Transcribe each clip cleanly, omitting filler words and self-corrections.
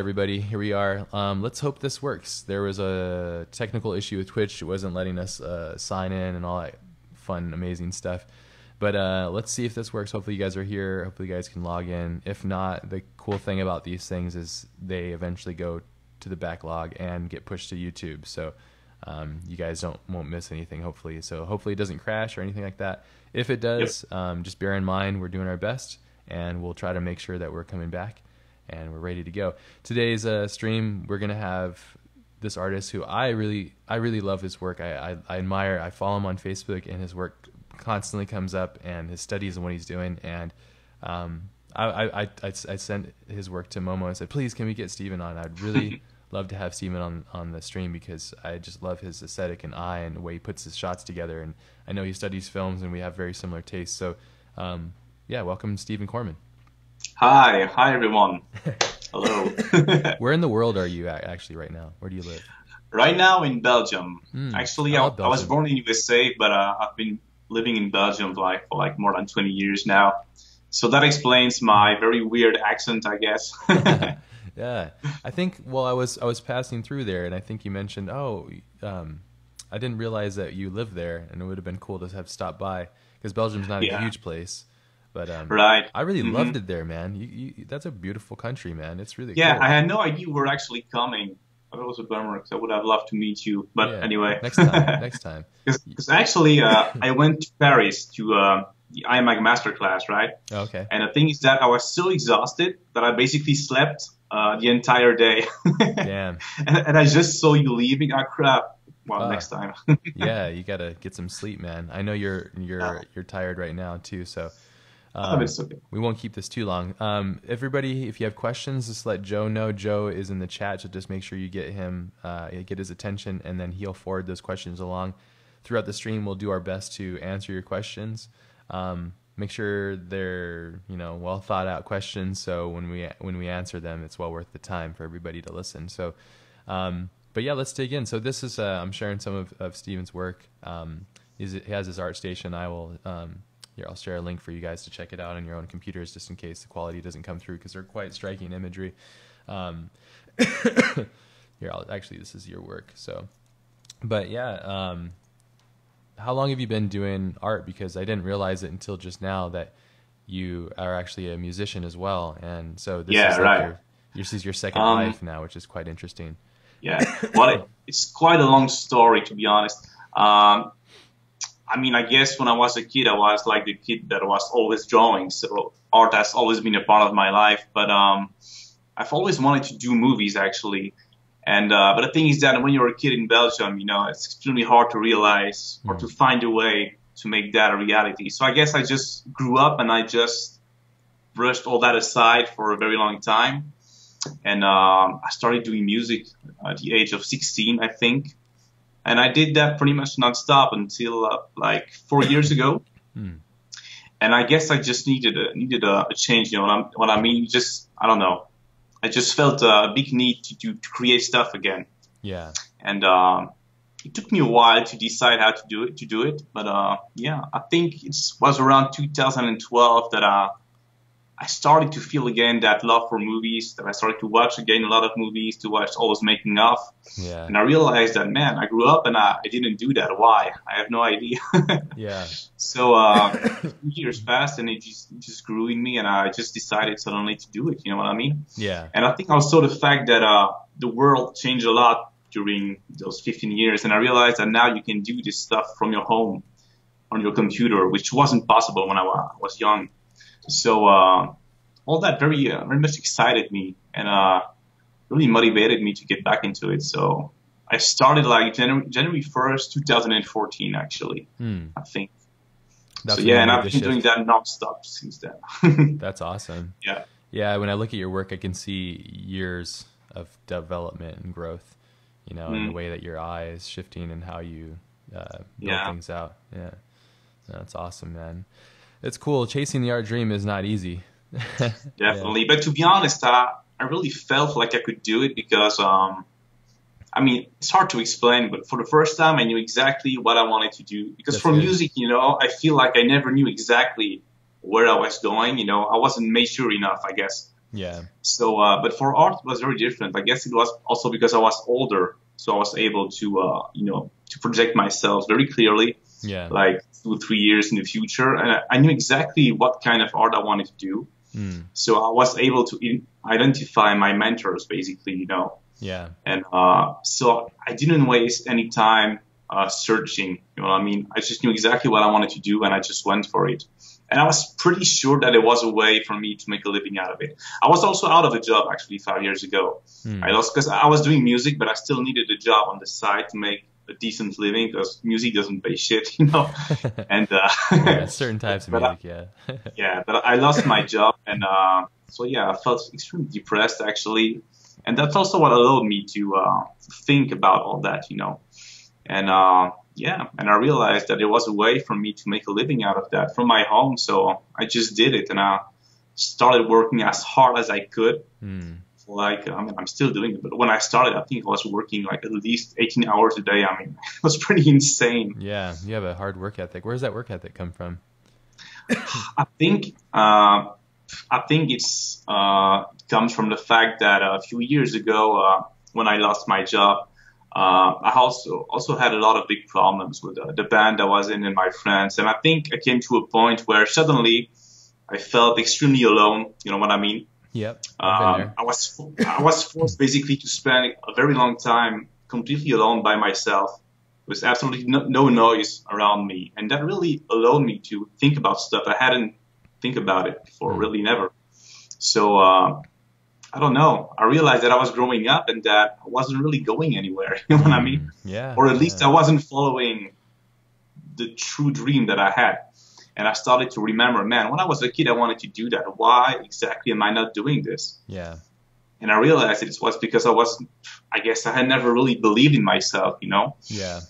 everybody. Here we are. Let's hope this works. There was a technical issue with Twitch. It wasn't letting us sign in and all that fun, amazing stuff. But let's see if this works. Hopefully you guys are here. Hopefully you guys can log in. If not, the cool thing about these things is they eventually go to the backlog and get pushed to YouTube. So you guys won't miss anything, hopefully. So hopefully it doesn't crash or anything like that. If it does, just bear in mind we're doing our best, and we'll try to make sure that we're coming back and we're ready to go. Today's stream, we're gonna have this artist who I really love his work. I admire. I follow him on Facebook, and his work constantly comes up, and his studies and what he's doing. And I sent his work to Momo and said, please, can we get Steven on? I'd really love to have Steven on the stream, because I just love his aesthetic and eye and the way he puts his shots together. And I know he studies films, and we have very similar tastes. So yeah, welcome Steven Cormann. Hi everyone. Hello. Where in the world are you actually right now? Where do you live? Right now in Belgium. Actually, I was born in USA, but I've been living in Belgium for like more than 20 years now. So that explains my very weird accent, I guess. Yeah, I think. Well, I was passing through there, and I think you mentioned, I didn't realize that you lived there, and it would have been cool to have stopped by, because Belgium's not a huge place. But right. I really loved it there, man. That's a beautiful country, man. It's really cool. I had no idea you were actually coming. That was a bummer, because I would have loved to meet you. But anyway. Next time. Because actually, I went to Paris to the iMac masterclass, right? Okay. And the thing is that I was so exhausted that I basically slept the entire day. Damn. and I just saw you leaving. Oh, crap. Well, next time. Yeah, you got to get some sleep, man. I know you're tired right now, too, so... it's okay. We won't keep this too long. Everybody, if you have questions, just let Joe know. Joe is in the chat, so just make sure you get him, get his attention, and then he'll forward those questions along. Throughout the stream, we'll do our best to answer your questions. Make sure they're well thought out questions, so when we answer them, it's well worth the time for everybody to listen. So, but yeah, let's dig in. So this is I'm sharing some of Steven's work. He has his ArtStation. I will. Here, I'll share a link for you guys to check it out on your own computers, just in case the quality doesn't come through, because they're quite striking imagery. Here, actually, this is your work. So, but yeah, how long have you been doing art? Because I didn't realize it until just now that you are actually a musician as well, and so this is like this is your second life now, which is quite interesting. Yeah, well, it's quite a long story, to be honest. I mean, I guess when I was a kid, I was like the kid that was always drawing. So art has always been a part of my life. But I've always wanted to do movies, actually. And but the thing is that when you're a kid in Belgium, it's extremely hard to realize or to find a way to make that a reality. So I guess I just grew up and I just brushed all that aside for a very long time. And I started doing music at the age of 16, I think. And I did that pretty much nonstop until like 4 years ago. And I guess I just needed a change. What I mean? I don't know. I just felt a big need to create stuff again. Yeah. And it took me a while to decide how to do it. But yeah, I think it was around 2012 that I started to feel again that love for movies, that I started to watch again a lot of movies, to watch all those making of. Yeah. And I realized that, man, I grew up and I didn't do that. Why? I have no idea. Yeah. So 2 years passed and it just grew in me, and I just decided suddenly to do it. You know what I mean? Yeah. And I think also the fact that the world changed a lot during those 15 years, and I realized that now you can do this stuff from your home on your computer, which wasn't possible when I was young. So all that very much excited me and really motivated me to get back into it. So I started like January 1st, 2014, actually, I think. That's so yeah, and I've been doing that nonstop since then. That's awesome. Yeah. Yeah, when I look at your work, I can see years of development and growth, in the way that your eye is shifting and how you build things out. Yeah, that's awesome, man. It's cool. Chasing the art dream is not easy. Definitely. Yeah. But to be honest, I really felt like I could do it because, I mean, it's hard to explain, but for the first time, I knew exactly what I wanted to do. Because for music, I feel like I never knew exactly where I was going. I wasn't mature enough, I guess, Yeah. So, but for art, it was very different. I guess it was also because I was older, so I was able to, to project myself very clearly, Yeah. like 2 or 3 years in the future, and I knew exactly what kind of art I wanted to do. Mm. So I was able to identify my mentors, basically, Yeah. and so I didn't waste any time searching. You know what I mean? I just knew exactly what I wanted to do, and I just went for it. And I was pretty sure that there was a way for me to make a living out of it. I was also out of a job actually 5 years ago. I lost because I was doing music, but I still needed a job on the side to make a decent living because music doesn't pay shit, And Yeah, certain types of music, yeah. yeah, but I lost my job, and so yeah, I felt extremely depressed actually, and that's also what allowed me to think about all that, and yeah, and I realized that there was a way for me to make a living out of that from my home, so I just did it, and I started working as hard as I could. Like, I mean, I'm still doing it, but when I started, I think I was working like at least 18 hours a day. I mean, it was pretty insane. Yeah, you have a hard work ethic. Where does that work ethic come from? I think it's it comes from the fact that a few years ago, when I lost my job, I also had a lot of big problems with the band I was in and my friends, and I think I came to a point where suddenly I felt extremely alone. You know what I mean? Yep. I've been there. I was forced basically to spend a very long time completely alone by myself with absolutely no noise around me, and that really allowed me to think about stuff I hadn't think about it before, really never. So I don't know. I realized that I was growing up and that I wasn't really going anywhere. You know what I mean? Yeah. Or at least I wasn't following the true dream that I had. And I started to remember, man, when I was a kid, I wanted to do that. Why exactly am I not doing this? Yeah. And I realized it was because I guess I had never really believed in myself, Yeah.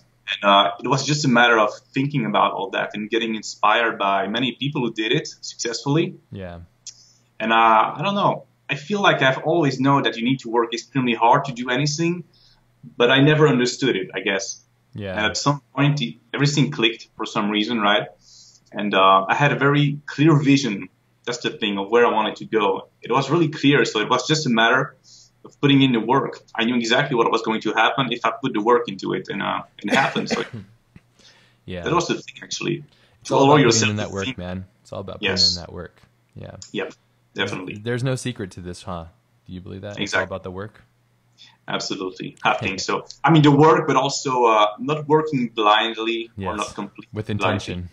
And it was just a matter of thinking about all that and getting inspired by many people who did it successfully. Yeah. And I don't know. I feel like I've always known that you need to work extremely hard to do anything, but I never understood it, I guess. Yeah. And at some point, everything clicked for some reason, right? And I had a very clear vision. That's the thing of where I wanted to go. It was really clear, so it was just a matter of putting in the work. I knew exactly what was going to happen if I put the work into it, and it happened. So yeah, that was the thing, actually. It's all about putting in that work, man. It's all about putting in that work. Yeah. Yep, definitely. There's no secret to this, huh? Do you believe that? Exactly. It's all about the work? Absolutely. I think so. I mean, the work, but also not working blindly or not completely with intention. Blindly.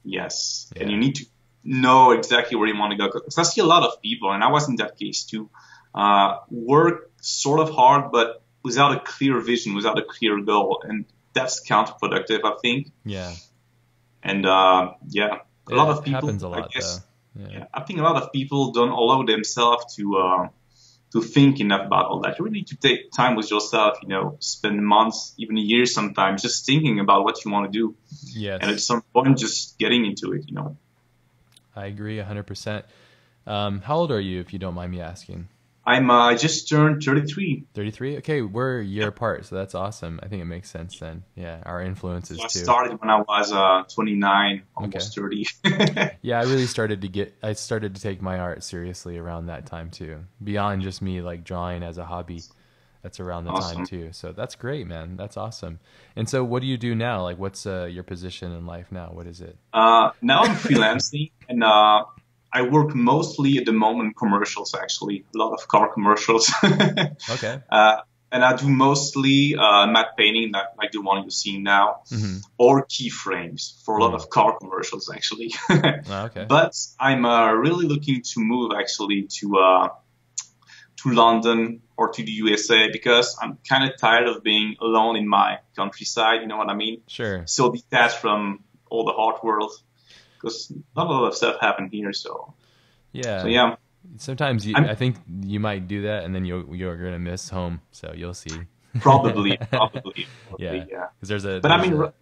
Yes. Yeah. And you need to know exactly where you want to go. Because I see a lot of people, and I was in that case too, work sort of hard, but without a clear vision, without a clear goal. And that's counterproductive, I think. Yeah. And a lot of people, happens a lot, I guess, though. Yeah. I think a lot of people don't allow themselves to think enough about all that. You really need to take time with yourself, spend months, even years sometimes, just thinking about what you want to do. Yes. And at some point, just getting into it, I agree 100%. How old are you, if you don't mind me asking? I just turned 33. 33? Okay, we're a year apart, so that's awesome. I think it makes sense then. Yeah, our influences too. I started when I was 29, almost 30. Yeah, I started to take my art seriously around that time too. Beyond just me like drawing as a hobby. That's around the time too. So that's great, man. That's awesome. And so what do you do now? Like, what's your position in life now? What is it? Now I'm freelancing, and I work mostly at the moment commercials, actually. A lot of car commercials. Okay. And I do mostly matte painting, like the one you see now, or keyframes for a lot of car commercials, actually. Okay. But I'm really looking to move, actually, to London or to the USA, because I'm kind of tired of being alone in my countryside, you know what I mean? Sure. So detached from all the hard world, because not a lot of stuff happened here, so... Yeah. So, yeah. Sometimes I think you might do that, and then you're going to miss home, so you'll see. Probably. Yeah. Because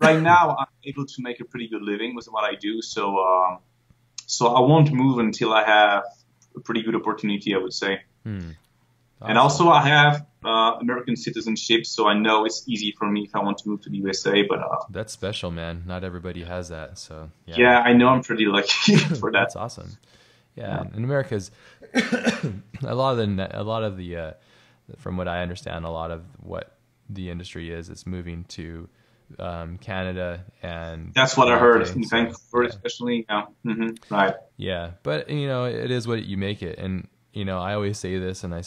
right now I'm able to make a pretty good living with what I do, so I won't move until I have a pretty good opportunity, I would say. Awesome. And also I have American citizenship, so I know it's easy for me if I want to move to the USA. But that's special, man. Not everybody has that, so yeah, I know I'm pretty lucky for that. That's awesome. Yeah, and America's a lot of the from what I understand, a lot of what the industry is, it's moving to Canada and That's what the I heard UK, in so, Vancouver, yeah. especially. Yeah. Right. Yeah, but it is what you make it, and I always say this, and I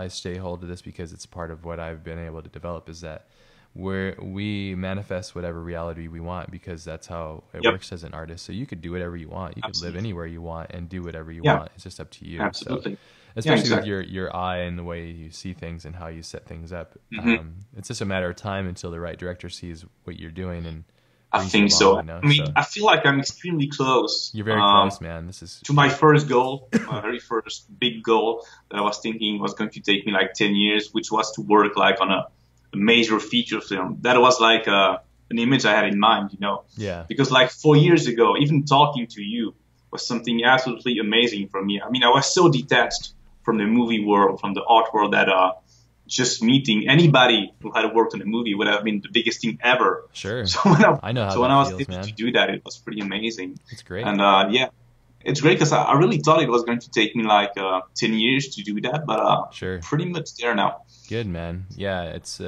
stay hold to this because it's part of what I've been able to develop is that we manifest whatever reality we want because that's how it Yep. works as an artist. So you could do whatever you want, you could live Absolutely. anywhere you want and do whatever you Yeah. want. It's just up to you. So Absolutely. Yeah. especially with Exactly. your eye and the way you see things and how you set things up, hmm it's just a matter of time until the right director sees what you're doing and I brings you think along. so. I mean, So I feel like I'm extremely close. you're very close, man. This is To my first goal, my very first big goal that I was thinking was going to take me like 10 years, which was to work like on a major feature film. That was like an image I had in mind, yeah, because like 4 years ago, even talking to you was something absolutely amazing for me. I mean, I was so detached from the movie world, from the art world that just meeting anybody who had worked on a movie would have been the biggest thing ever. sure. So when I, I know how so when that I was feels, able man. to do that, it was pretty amazing. It's great. And yeah, it's great because I really thought it was going to take me like 10 years to do that, but Sure. pretty much there now. Good, man. Yeah, it's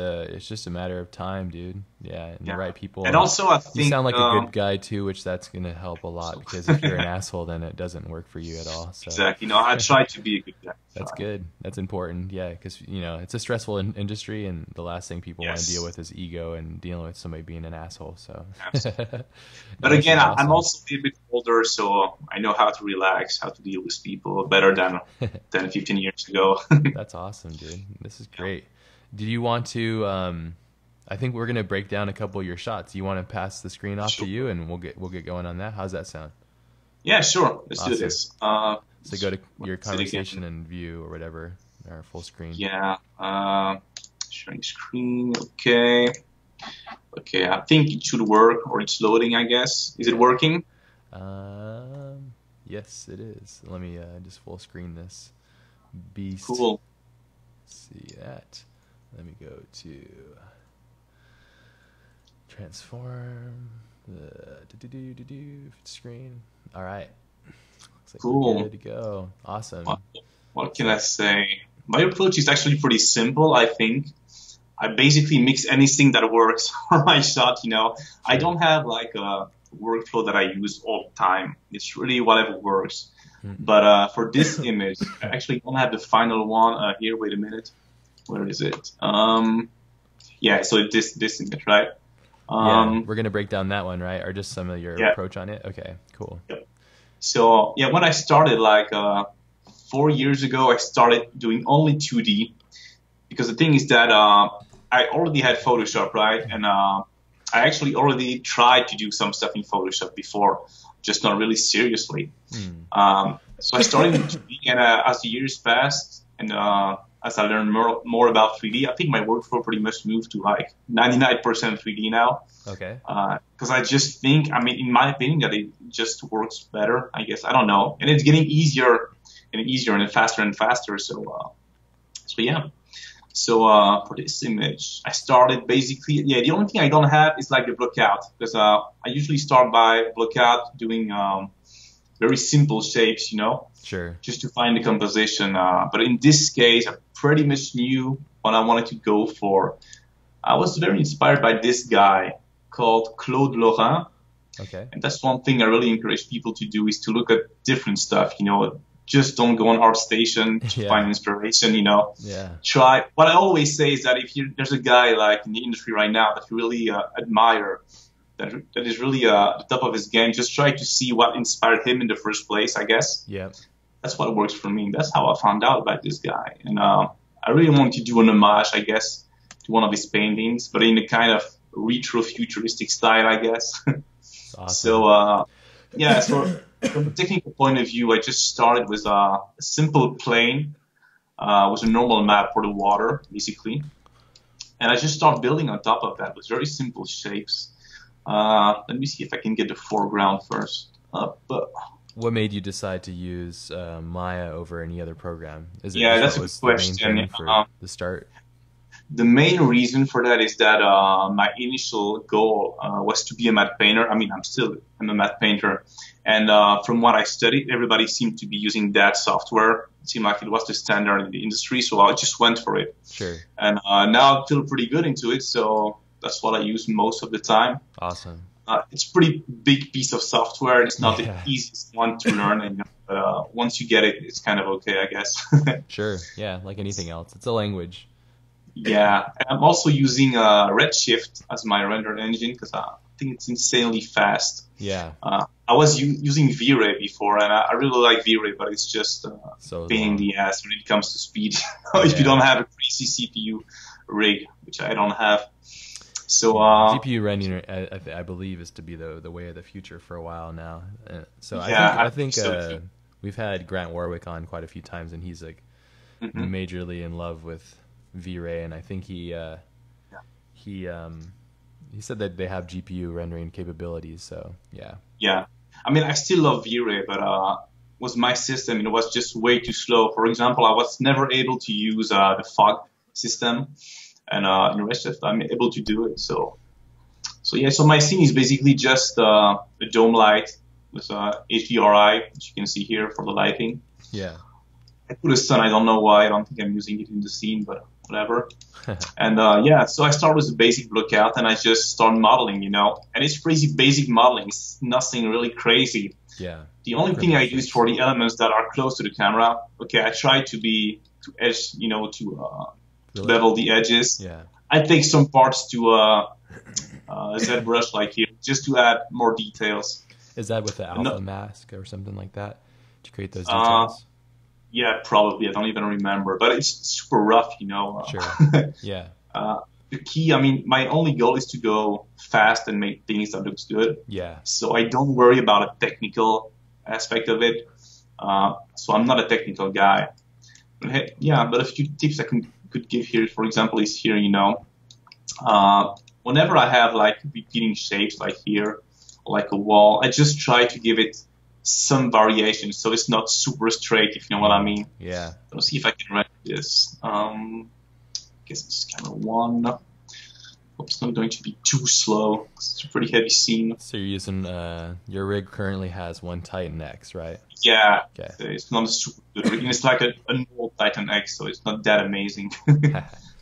just a matter of time, dude. Yeah, and the Yeah. right people. And also, I you think sound like a good guy too, which that's gonna help a lot because if you're an asshole, then it doesn't work for you at all. So exactly. I try to be a good guy. that's good. That's important. Yeah, because it's a stressful industry, and the last thing people want to Yes. deal with is ego and dealing with somebody being an asshole. So, Absolutely. No, But this again, is I'm awesome. also a bit older, so I know how to relax, how to deal with people better than 15 years ago. That's awesome, dude. This is great. Do you want to? I think we're gonna break down a couple of your shots. You want to pass the screen off Sure. to you, and we'll get going on that. How's that sound? Yeah, sure. Let's do Awesome. this. So go to your let's see it again. conversation and view or whatever, or full screen. Yeah. Sharing screen. Okay. Okay. I think it should work, or it's loading, I guess. Is it working? Yes, it is. Let me just full screen this beast. Cool. See that. Let me go to transform the screen. All right. Looks like Cool. we're good to go. Awesome. What can I say? My approach is actually pretty simple, I think. I basically mix anything that works for my shot, I don't have like a workflow that I use all the time. It's really whatever works. But for this image, I actually don't have the final one here. Wait a minute. Where is it? Yeah, so this image, right? Yeah, we're gonna break down that one, right? Or just some of your Yeah. approach on it. Okay, cool. So yeah, when I started like 4 years ago, I started doing only 2D because the thing is that I already had Photoshop, right? And I actually already tried to do some stuff in Photoshop before, just not really seriously. So I started in 2D, and as the years passed, and as I learned more about 3D, I think my workflow pretty much moved to like 99% 3D now. Okay. Because I just think, in my opinion, that it just works better, I guess. I don't know. And it's getting easier and faster and faster. So yeah. So for this image, I started basically, the only thing I don't have is like the blockout. Because I usually start by blockout doing very simple shapes, Sure. just to find the composition. But in this case, I pretty much knew what I wanted to go for. I was very inspired by this guy called Claude Lorrain. Okay. And that's one thing I really encourage people to do is to look at different stuff, just don't go on ArtStation to Yeah. find inspiration, Yeah. Try. What I always say is that if there's a guy like in the industry right now that you really admire, that is really the top of his game, just try to see what inspired him in the first place, I guess. Yeah. That's what works for me. That's how I found out about this guy. And I really wanted to do an homage, I guess, to one of his paintings, but in a kind of retro-futuristic style, I guess. Awesome. So, yeah, so from a technical point of view, I just started with a simple plane with a normal map for the water, basically. And I just started building on top of that with very simple shapes. Let me see if I can get the foreground first. What made you decide to use Maya over any other program? Is it Yeah, just that's what a was good question. the main thing for the start? The main reason for that is that my initial goal was to be a matte painter. I'm a matte painter, And from what I studied, everybody seemed to be using that software. It seemed like it was the standard in the industry, so I just went for it. Sure. And now I feel pretty good into it, so that's what I use most of the time. Awesome. It's a pretty big piece of software. It's not Yeah. the easiest one to learn, and, but once you get it, it's kind of okay, I guess. Sure. Yeah, like anything else. It's a language. Yeah, and I'm also using Redshift as my render engine because I think it's insanely fast. Yeah. I was using V-Ray before, and I really like V-Ray, but it's just So pain in the ass when it comes to speed. If you don't have a crazy CPU rig, which I don't have. So GPU rendering, I believe, is to be the way of the future for a while now. So Yeah, I think so too. we've had Grant Warwick on quite a few times, and he's like majorly in love with V-Ray, and I think he said that they have GPU rendering capabilities. So yeah. Yeah, I mean, I still love V-Ray, but with my system, it was just way too slow. For example, I was never able to use the fog system, and in Redshift, I'm able to do it. So yeah, so my scene is basically just a dome light with HDRI, which you can see here for the lighting. Yeah. I put a sun. I don't know why. I don't think I'm using it in the scene, but whatever. And yeah, so I start with a basic blockout, and I just start modeling, and it's pretty basic modeling. It's nothing really crazy. Yeah. The only thing I use for the elements that are close to the camera, okay, I try to edge, to level the edges. Yeah. I take some parts to ZBrush like here, just to add more details. Is that with the alpha mask or something like that to create those details? Yeah, probably. I don't even remember, but it's super rough, Sure. Yeah. The key, I mean, my only goal is to go fast and make things that looks good. Yeah. So I don't worry about a technical aspect of it. So I'm not a technical guy. But but a few tips I could give here, for example, is here, whenever I have like repeating shapes like here, like a wall, I just try to give it some variation so it's not super straight, if you know what I mean. Yeah. Let's see if I can render this. I guess it's camera 1. Hope it's not going to be too slow. It's a pretty heavy scene. So you're using your rig currently has one Titan X, right? Yeah. Okay. So it's not a super good rig. It's like an old Titan X, so it's not that amazing.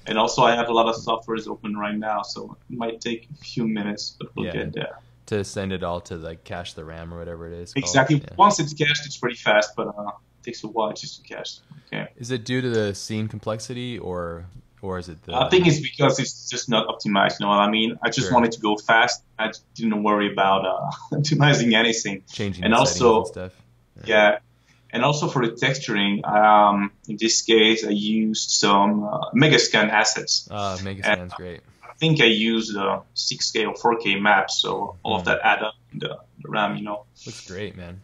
And also I have a lot of softwares open right now, so it might take a few minutes, but we'll get there. To send it all to like cache the RAM or whatever it is. Exactly. Yeah. Once it's cached, it's pretty fast, but it takes a while just to cache. Okay. Is it due to the scene complexity or is it the? I think it's because it's just not optimized. You know what I mean? I just wanted to go fast. I didn't worry about optimizing anything. Changing and the also settings and stuff. Yeah. And also for the texturing, in this case, I used some Megascan assets. Megascan's great. I think I used 6K or 4K maps, so all of that add up in the RAM, Looks great, man.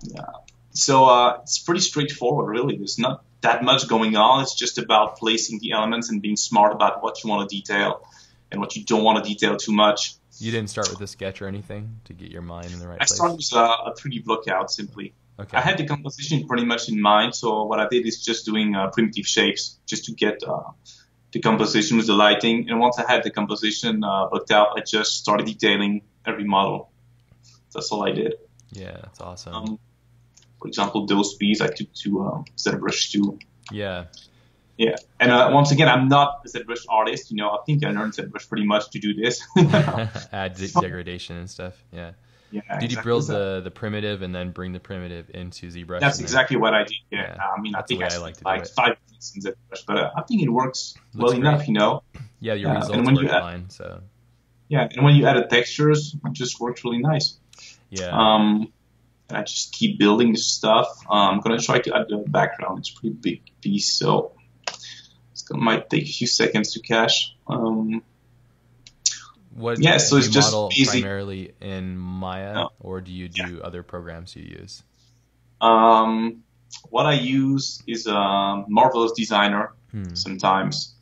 Yeah. So it's pretty straightforward, really. There's not that much going on. It's just about placing the elements and being smart about what you want to detail and what you don't want to detail too much. You didn't start with a sketch or anything to get your mind in the right place? I started with a 3D blockout, simply. Okay. I had the composition pretty much in mind, so what I did is just doing primitive shapes just to get the composition with the lighting. And once I had the composition blocked out, I just started detailing every model. That's all I did. Yeah, that's awesome. For example, those bees I took to ZBrush 2. Yeah. Yeah. And once again, I'm not a ZBrush artist. I think I learned ZBrush pretty much to do this. Add degradation and stuff. Yeah. Yeah, did you build the primitive and then bring the primitive into ZBrush? That's exactly what I did. Yeah. I mean, I think I spent like 5 minutes in ZBrush, but I think it works well enough, Yeah, your results work fine. So. Yeah, and when you add the textures, it just works really nice. Yeah. And I just keep building this stuff. I'm gonna try to add the background. It's a pretty big piece, so might take a few seconds to cache. So it's just model basic. Primarily in Maya, or do you do other programs you use? What I use is Marvelous Designer sometimes.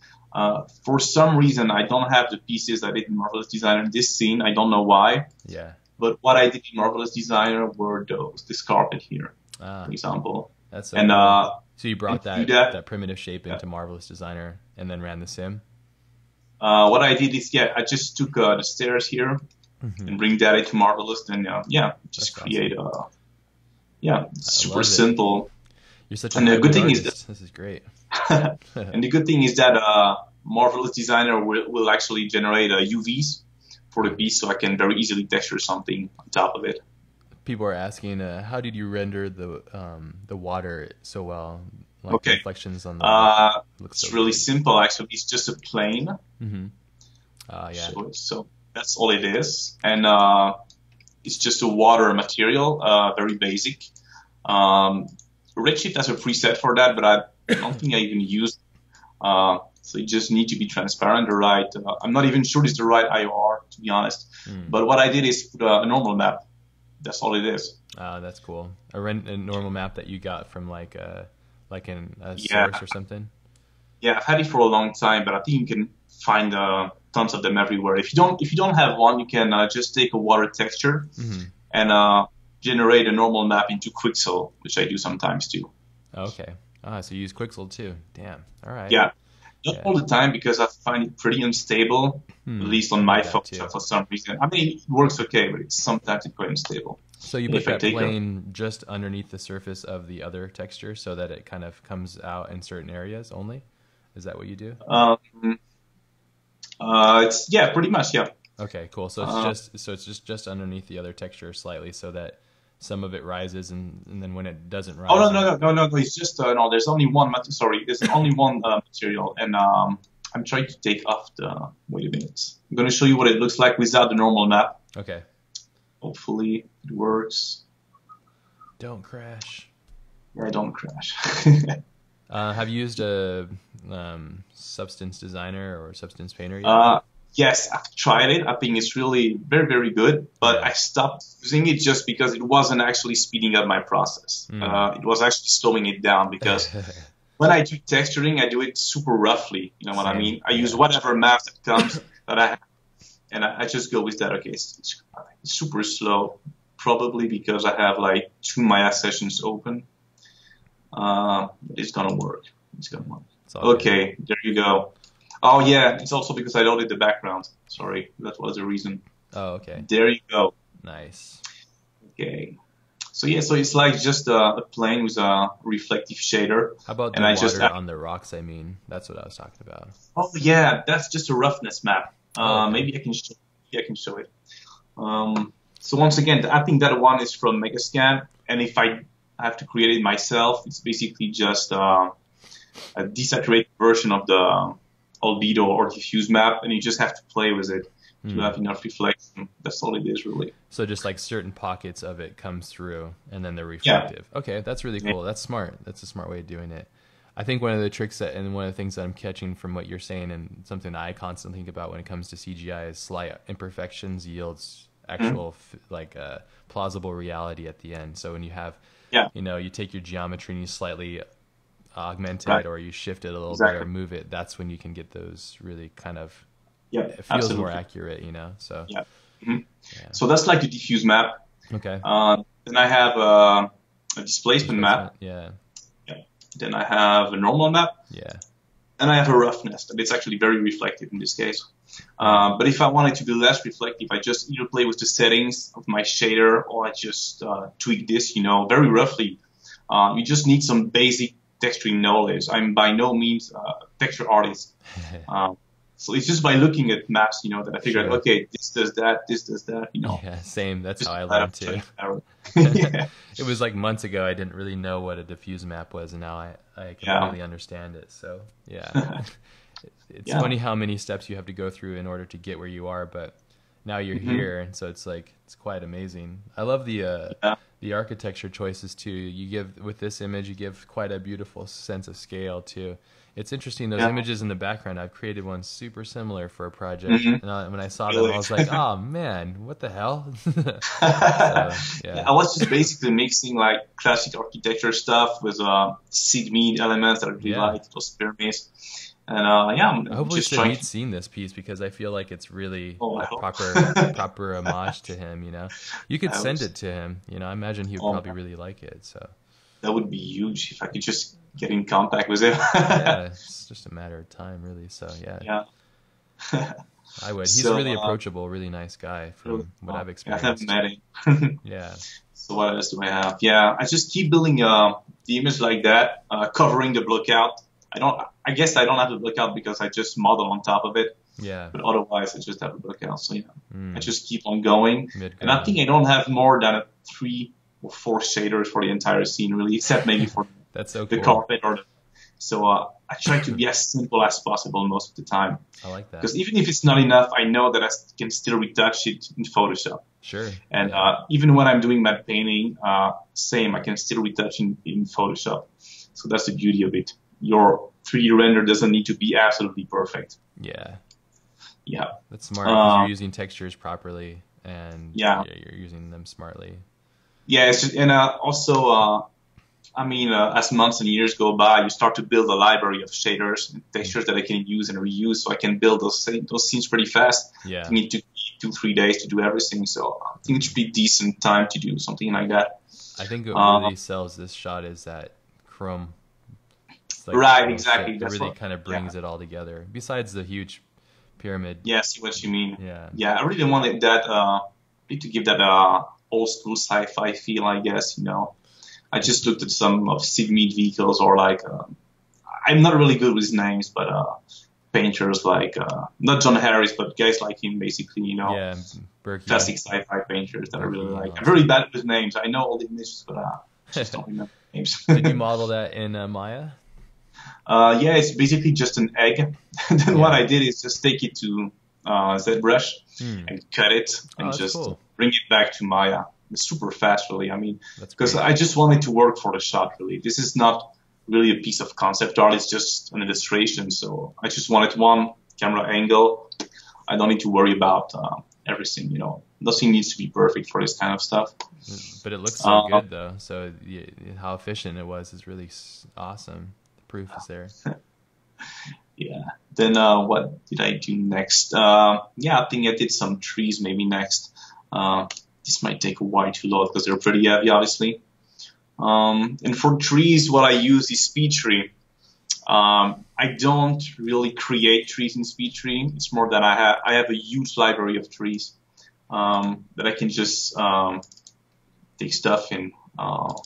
For some reason, I don't have the pieces I did in Marvelous Designer in this scene. I don't know why. Yeah. But what I did in Marvelous Designer were this carpet here, for example. That's so and cool. So you brought that primitive shape into Marvelous Designer and then ran the sim? What I did is, I just took the stairs here, and bring that into Marvelous, then just That's create awesome. it's I super love it. simple. You're such a And the hybrid good thing is that artist. This is great. and the good thing is that Marvelous Designer will actually generate UVs for the piece, so I can very easily texture something on top of it. People are asking, how did you render the water so well? Like the Okay, reflections on the looks so it's really good. simple actually. It's just a plane, Mm-hmm. Yeah. so that's all it is, and it's just a water material, very basic. Um, Redshift has a preset for that, but I don't think I even used. So you just need to be transparent, the right. I'm not even sure it's the right IOR, to be honest. Mm. But what I did is put a normal map. That's all it is. That's cool. A normal map that you got from like in a Yeah, source or something. yeah. I've had it for a long time, but I think you can find tons of them everywhere. If you don't have one, you can just take a water texture Mm-hmm. and generate a normal map into Quixel, which I do sometimes too. Okay. So you use Quixel too. Damn. All right. Yeah, not Yeah. all the time because I find it pretty unstable, at least on I my get that phone too. for some reason. I mean, it works okay, but sometimes it's quite unstable. So you And put if I that take a plane just underneath the surface of the other texture so that it kind of comes out in certain areas only? Is that what you do? um, it's pretty much, yeah. Okay, cool. So Uh, it's just underneath the other texture slightly so that some of it rises and then when it doesn't oh no rise no you no no no no! It's just no. There's only one. Sorry, there's only one material, and I'm trying to take off the. Wait a minute. I'm going to show you what it looks like without the normal map. Okay. Hopefully, it works. Don't crash. Yeah, I don't crash. Have you used a Substance Designer or Substance Painter yet? Yes, I've tried it. I think it's really very, very good, but Yeah. I stopped using it just because it wasn't actually speeding up my process. It was actually slowing it down because when I do texturing, I do it super roughly. You know what I Same. mean? I use Yeah. whatever map that comes that I have, and I just go with that. Okay, it's super slow, probably because I have like 2 Maya sessions open. But it's gonna work. It's gonna work. It's all good. Okay, there you go. Oh yeah, it's also because I loaded the background. Sorry, that was the reason. Oh, okay. There you go. Nice. Okay. So yeah, so it's like just a plane with a reflective shader, How about and the I just water on the rocks? I mean, that's what I was talking about. oh yeah, that's just a roughness map. Oh, okay. Maybe I can show it. So once again, I think that one is from Megascan, and if I have to create it myself, it's basically just a desaturated version of the albedo or diffuse map, and you just have to play with it to have enough reflection. That's all it is, really. So just like certain pockets of it comes through and then they're Yeah. reflective. Okay, that's really cool. That's smart. That's a smart way of doing it. I think one of the tricks that, and one of the things that I'm catching from what you're saying and something that I constantly think about when it comes to CGI is slight imperfections yields actual plausible reality at the end. So when you have, Yeah. you take your geometry and you slightly augment it Right. or you shift it a little bit Exactly. or move it, that's when you can get those really kind of, Yeah. it feels Absolutely. more accurate, so Yeah. Mhm. yeah. So that's like the diffuse map. Okay. Then I have a displacement map. Yeah. Then I have a normal map. Yeah. And I have a roughness, and it's actually very reflective in this case. But if I wanted to be less reflective, I just either play with the settings of my shader or I just tweak this, very roughly. You just need some basic texturing knowledge. I'm by no means a texture artist. So it's just by looking at maps, that I figure out, Sure. okay, this does that, Yeah, same. That's Just how I that learned too. yeah. It was like months ago. I didn't really know what a diffuse map was, and now I Yeah. completely understand it. So yeah, it's Yeah. funny how many steps you have to go through in order to get where you are. But now you're Mm-hmm. here, and so it's quite amazing. I love Yeah. the architecture choices too. You give with this image, you give quite a beautiful sense of scale too. It's interesting, those Yeah. images in the background. I've created one super similar for a project, Mhm. and when I saw them, Really? I was like, "Oh man, what the hell?" Yeah. I was just basically mixing like classic architecture stuff with Sigmead elements that I really Yeah. liked, those pyramids. And I'm Hopefully, just trying Samit's seen this piece because I feel like it's really Oh, I a hope. proper homage to him. You could I send hope it to him. I imagine he would Oh, probably really like it. So that would be huge if I could just get in contact with him. yeah, it's just a matter of time, really. So yeah. Yeah. I would. He's So really approachable, really nice guy from what I've yeah, I haven't experienced. met him. Yeah. So what else do I have? Yeah, I just keep building the image like that, covering the blockout. I guess I don't have the blockout because I just model on top of it. Yeah. But otherwise, I just have a blockout. So yeah, I Mm. just keep on going. And I Midground. think I don't have more than 3 or 4 shaders for the entire scene, really, except maybe for That's so the cool. carpet or the. So I try to be as simple as possible most of the time. I like that. Because even if it's not enough, I know that I can still retouch it in Photoshop. Sure. And Yeah. even when I'm doing matte painting, same, I can still retouch in Photoshop. So that's the beauty of it. Your 3D render doesn't need to be absolutely perfect. Yeah. Yeah. That's smart because you're using textures properly and Yeah. you're using them smartly. Yeah, and also, I mean, as months and years go by, you start to build a library of shaders and textures that I can use and reuse, so I can build those scenes pretty fast. Yeah. I need to 2-3 days to do everything, so I think it should be decent time to do something like that. I think what really sells this shot is that chrome. It's like Right, chrome exactly. shit. It That's really what. kind of Yeah, brings it all together. Besides the huge pyramid. yeah, I see what you mean. Yeah. Yeah, I really wanted that. Need to give that old school sci-fi feel, I guess. I just looked at some of Sid Mead vehicles, or like I'm not really good with names, but painters like not John Harris, but guys like him, basically. Yeah. Berkey. Classic sci-fi painters that I really Berkey and like. all I'm very bad with names. I know all the images, but just don't remember names. Did you model that in Maya? Yeah, it's basically just an egg. Then what Yeah. I did is just take it to ZBrush Hmm. and cut it Oh, and that's just cool. bring it back to Maya. It's super fast, really. I mean, That's because great. I just wanted to work for the shot, really. This is not really a piece of concept art. It's just an illustration. So I just wanted one camera angle. I don't need to worry about everything. Nothing needs to be perfect for this kind of stuff. But it looks so good though. So how efficient it was is really awesome. The proof is there. Yeah. Then what did I do next? Yeah, I think I did some trees maybe next. This might take a while to load because they're pretty heavy, obviously. And for trees, what I use is Speed Tree. I don't really create trees in Speed Tree. It's more that I have a huge library of trees that I can just take stuff in.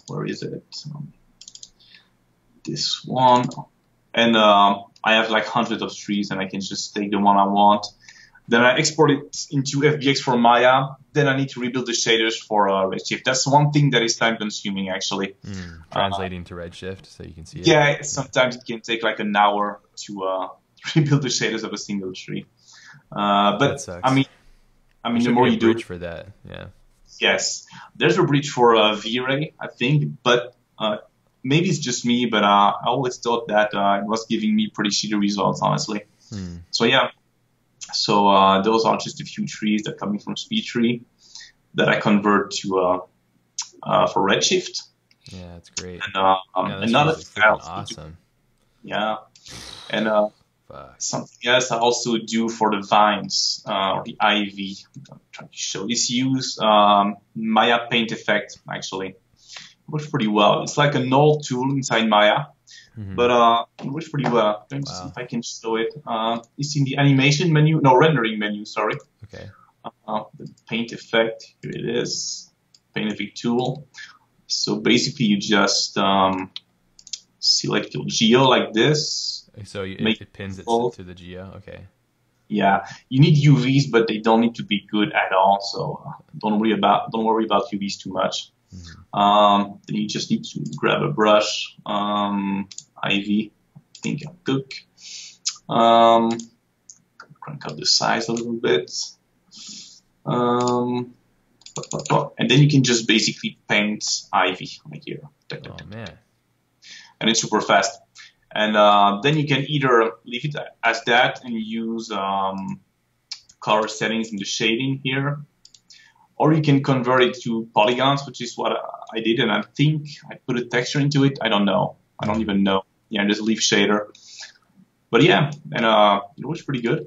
Where is it? This one. And I have like hundreds of trees, and I can just take the one I want. Then I export it into FBX for Maya. Then I need to rebuild the shaders for Redshift. That's one thing that is time consuming, actually. Translating to Redshift so you can see it. Yeah, sometimes it can take like an hour to rebuild the shaders of a single tree. That But sucks. I mean, There the should more be a you do, bridge for that. Yeah. yes, there's a bridge for V-Ray, I think, but maybe it's just me. But I always thought that it was giving me pretty shitty results, honestly. So yeah. So those are just a few trees that are coming from Speed Tree that I convert to for Redshift. Yeah, that's great. And Yeah, that's another really thing I freaking also do, awesome. yeah, and Fuck. something else I also do for the vines or the ivy. I'm trying to show this. Use Maya Paint Effect, actually. It works pretty well. It's like an old tool inside Maya. Mhm. But it works pretty well. Let me see Wow. if I can show it. It's in the animation menu, no, rendering menu, sorry. Okay. The paint effect, here it is. Paint effect tool. So basically you just select your geo like this. So Make it pins it full. to the geo. Okay. Yeah, you need UVs, but they don't need to be good at all. So don't worry about UVs too much. Then you just need to grab a brush, Ivy, I think I'll cook. Crank up the size a little bit. And then you can just basically paint Ivy right here. Oh man. And it's super fast. And then you can either leave it as that and use color settings in the shading here, or you can convert it to polygons, which is what I did, and I think I put a texture into it. I don't know. I don't even know. Yeah, just leaf shader. But yeah, and it works pretty good.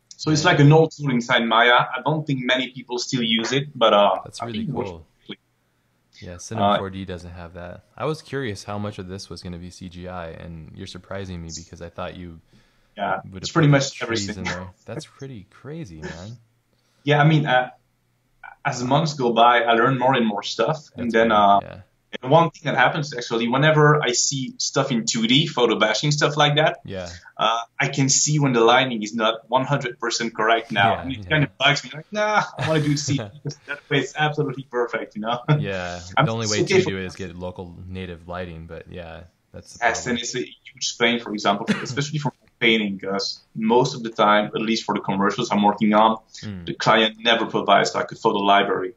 So it's like an old tool inside Maya. I don't think many people still use it, but That's I really think it works cool. perfectly. Yeah, Cinema 4D doesn't have that. I was curious how much of this was going to be CGI, and you're surprising me because I thought you Yeah, Would it's have pretty put much trees in everything. there. That's pretty crazy, man. Yeah, I mean, as the months go by, I learn more and more stuff, and That's then cool. Yeah. and one thing that happens actually, whenever I see stuff in 2D, photo bashing stuff like that, Yeah. I can see when the lighting is not 100% correct now, Yeah. and it kind of bugs me. Like, nah, I want to do it CG because that way it's absolutely perfect, you know. Yeah. I The mean, only it's way okay to for do it is get local native lighting, but yeah, that's the yes, and problem. it's a huge pain, for example, especially for painting, because most of the time, at least for the commercials I'm working on, Mm. the client never provides like a photo library.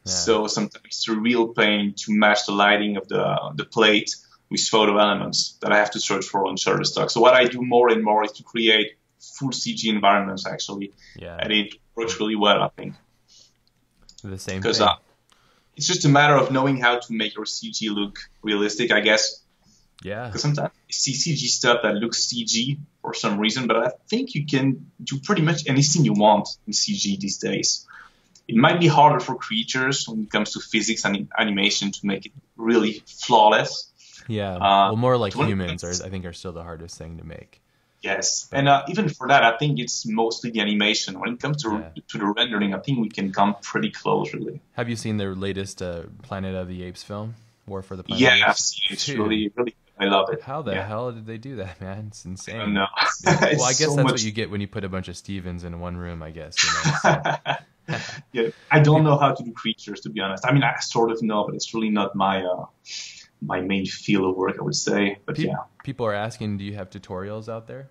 Yeah. So sometimes it's a real pain to match the lighting of the plate with photo elements that I have to search for on Shutterstock. So what I do more and more is to create full CG environments actually, Yeah. and it works really well, I think, The same because thing. it's just a matter of knowing how to make your CG look realistic, I guess. Yeah. Because sometimes you see CG stuff that looks CG for some reason, but I think you can do pretty much anything you want in CG these days. It might be harder for creatures when it comes to physics and animation to make it really flawless. Yeah. Uh, Well, more like to when it humans comes- I think are still the hardest thing to make. yes, But and even for that, I think it's mostly the animation. When it comes to the rendering, I think we can come pretty close, really. have you seen their latest Planet of the Apes film? War for the Planet Yeah, of the I've Apes? seen it. It's Dude, really, really, I love it. how the Yeah. hell did they do that, man? It's I insane. don't know. Well, I It's guess so that's much. what you get when you put a bunch of Stevens in one room, I guess. You know? So, Yeah, I don't know how to do creatures, to be honest. I mean, I sort of know, but it's really not my main field of work, I would say. But pe- yeah, people are asking, do you have tutorials out there?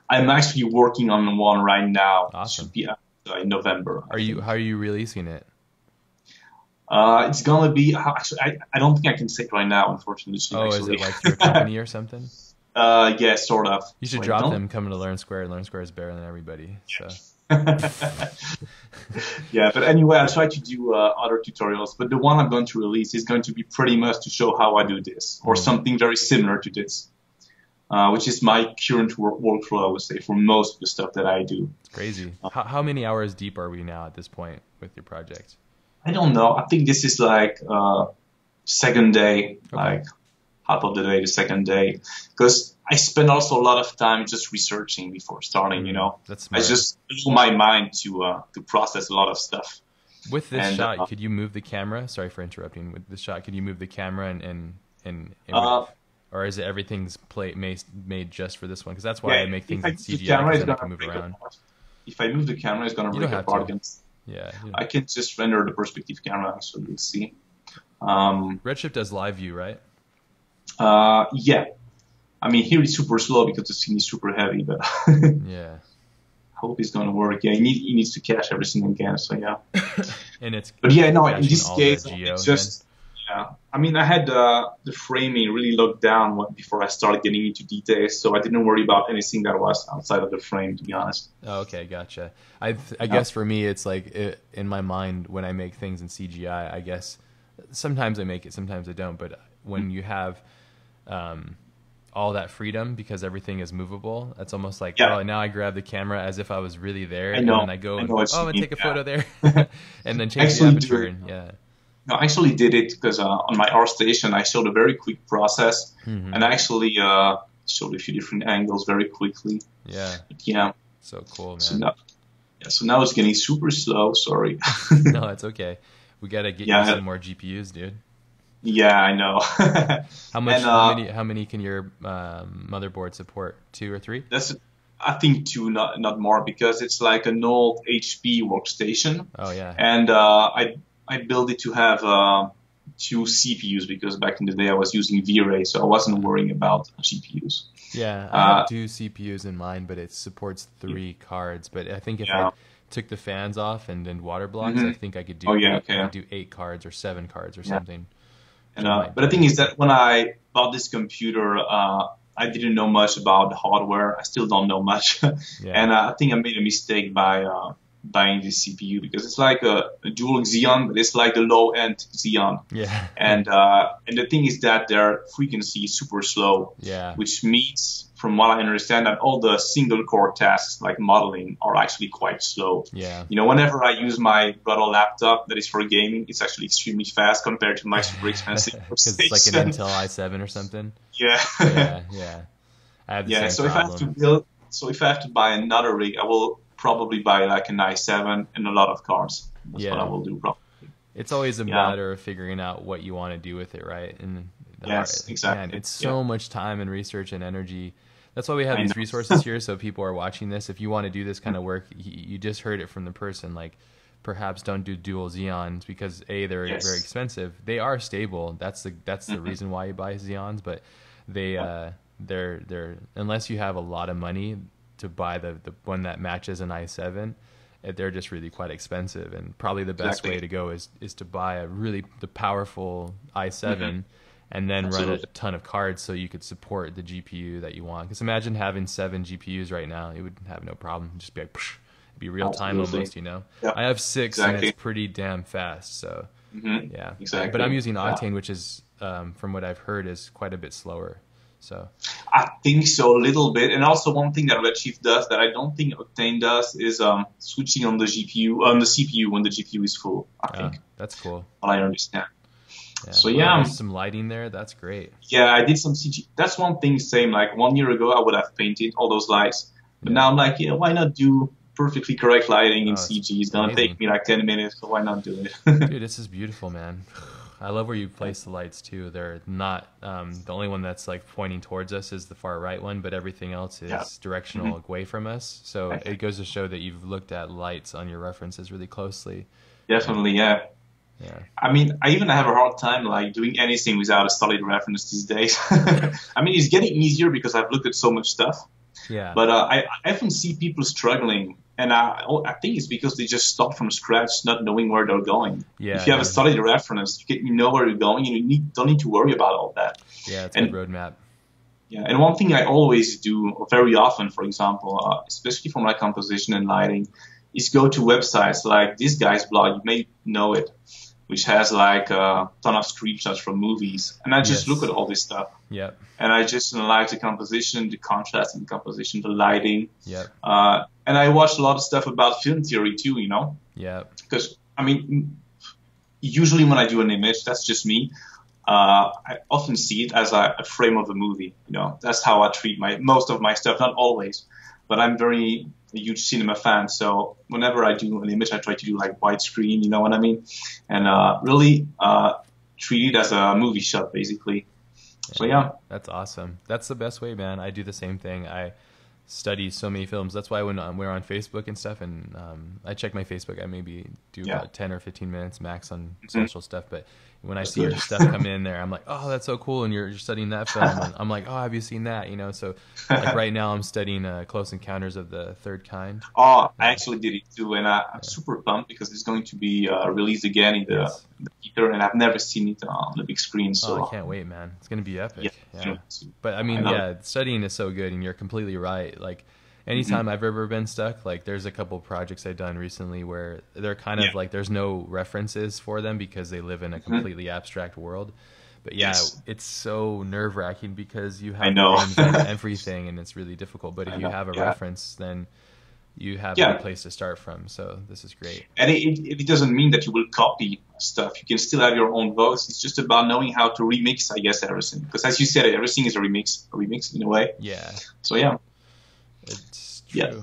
I'm actually working on one right now. It Awesome. should be out in November. I think. How are you releasing it? It's gonna be actually. I don't think I can say it right now, unfortunately. Oh, is actually. it like through a company or something? Yeah, sort of. You should Wait, drop don't- them coming to Learn Square. Learn Square is better than everybody. So Yeah, but anyway, I'll try to do other tutorials. But the one I'm going to release is going to be pretty much to show how I do this, or something very similar to this, which is my current workflow, I would say, for most of the stuff that I do. it's crazy. How many hours deep are we now at this point with your project? I don't know. I think this is like second day, Okay. like half of the day, the second day, because I spend also a lot of time just researching before starting. You know, That's I smart. just allow my mind to process a lot of stuff. With this and, shot, could you move the camera? Sorry for interrupting. With this shot, could you move the camera and or is it everything's made just for this one? Because that's why yeah, I make things if I in move the CGI camera, because it's then I gonna can move break around. apart. If I move the camera, it's gonna You break don't have apart to. against. Yeah. I can just render the perspective camera. Actually, let's see. Redshift does live view, right? Yeah. I mean, here it's super slow because the scene is super heavy, but Yeah. I hope it's gonna work. Yeah, he needs to cache everything again. So yeah. And it's But yeah, no, in caching this all case, the geo it's just, yeah. I mean, I had the framing really locked down before I started getting into details, so I didn't worry about anything that was outside of the frame, to be honest. Oh, okay, gotcha. I guess for me, it's like in my mind when I make things in CGI. I guess sometimes I make it, sometimes I don't. But when you have all that freedom because everything is movable, it's almost like, Yeah. oh, now I grab the camera as if I was really there, I know. and then I go I and know what oh, I'm you gonna take a mean, photo there, and then change Actually the aperture. do it. And, yeah, No, I actually did it because on my R station, I showed a very quick process, Mhm. and I actually showed a few different angles very quickly. yeah, But yeah, so cool, man. so now it's getting super slow. Sorry. No, it's okay. We gotta get Yeah. you some more GPUs, dude. Yeah, I know. How much? And, how many can your motherboard support? 2 or 3? That's, I think, two, not more, because it's like an old HP workstation, Oh yeah. and I built it to have two CPUs because back in the day I was using V-Ray, so I wasn't worrying about GPUs. Yeah, I have 2 CPUs in mine, but it supports 3 cards. But I think if Yeah. I took the fans off and then water blocks, Mhm. I think I could do. Oh, yeah, 8, okay. I could do 8 cards or 7 cards or Yeah. something. And but the thing is that when I bought this computer, I didn't know much about the hardware. I still don't know much, Yeah. and I think I made a mistake by buying this CPU because it's like a dual Xeon, but it's like the low end Xeon. Yeah. And the thing is that their frequency is super slow, Yeah. which means, from what I understand, that all the single core tasks like modeling are actually quite slow. Yeah. You know, whenever I use my Brother laptop that is for gaming, it's actually extremely fast compared to my super expensive Because it's like an Intel i7 or something. Yeah. Yeah. Yeah. I have the Yeah. same So if I have to problem. build, So if I have to buy another rig, I will probably buy like an i7 and a lot of cards. That's what I will do probably. It's always a matter of figuring out what you want to do with it, right? And yes, exactly. Man, it's so much time and research and energy. That's why we have these resources here, so people are watching this. If you want to do this kind of work, you just heard it from the person. Like, perhaps don't do dual Xeons because A, they're very expensive. They are stable. That's the reason why you buy Xeons, but they're unless you have a lot of money to buy the one that matches an i7, they're just really quite expensive. And probably the best way to go is to buy the powerful i7 and then run a ton of cards so you could support the GPU that you want. Because imagine having 7 GPUs right now, it would have no problem. Just be like, psh, it'd be real time almost, you know. I have 6 and it's pretty damn fast. So but I'm using Octane, which is from what I've heard is quite a bit slower. So I think so, a little bit. And also one thing that Redshift does that I don't think Octane does is switching on the CPU when the GPU is full. I think that's cool. What I understand. Yeah. So there's some lighting there. That's great. Yeah, I did some CG. That's one thing. Same like 1 year ago, I would have painted all those lights, but now I'm like, why not do perfectly correct lighting in CG? It's gonna take me like 10 minutes, so why not do it? Dude, this is beautiful, man. I love where you place the lights too. They're not the only one that's like pointing towards us is the far right one, but everything else is directional away from us. So it goes to show that you've looked at lights on your references really closely. Definitely, yeah. I mean, I even have a hard time like doing anything without a solid reference these days. I mean, it's getting easier because I've looked at so much stuff. Yeah. But I often see people struggling, and I think it's because they just start from scratch, not knowing where they're going. Yeah. If you have a solid reference, you know where you're going, and you don't need to worry about all that. Yeah, it's a good roadmap. Yeah, and one thing I always do very often, for example, especially for my composition and lighting, is go to websites like this guy's blog. You may know it, which has like a ton of screenshots from movies. And I just look at all this stuff. Yep. And I just analyze the composition, the contrast in the composition, the lighting. Yep. And I watch a lot of stuff about film theory too, you know? Yeah. Because, I mean, usually when I do an image, that's just me. I often see it as a frame of a movie, you know? That's how I treat most of my stuff, not always. But I'm a huge cinema fan, so whenever I do an image, I try to do like widescreen, you know what I mean? And really treat it as a movie shot, basically. So yeah. That's awesome. That's the best way, man. I do the same thing. I study so many films. That's why when we're on Facebook and stuff, and I check my Facebook, I maybe do about 10 or 15 minutes max on social stuff, but when I see your stuff come in there, I'm like, oh, that's so cool, and you're studying that film, and I'm like, oh, have you seen that? You know, so like right now I'm studying Close Encounters of the Third Kind. Oh, I actually did it too, and I'm super pumped because it's going to be released again in the theater, and I've never seen it on the big screen. So I can't wait, man. It's going to be epic. Yeah. But I mean, studying is so good, and you're completely right. Like anytime I've ever been stuck, like there's a couple projects I've done recently where they're kind of like there's no references for them because they live in a completely abstract world. But it's so nerve-wracking because you have names on everything, and it's really difficult. But if you have a reference, then you have a place to start from. So this is great. And it doesn't mean that you will copy stuff. You can still have your own voice. It's just about knowing how to remix, I guess, everything. Because as you said, everything is a remix in a way. Yeah. So yeah. It's true. Yeah,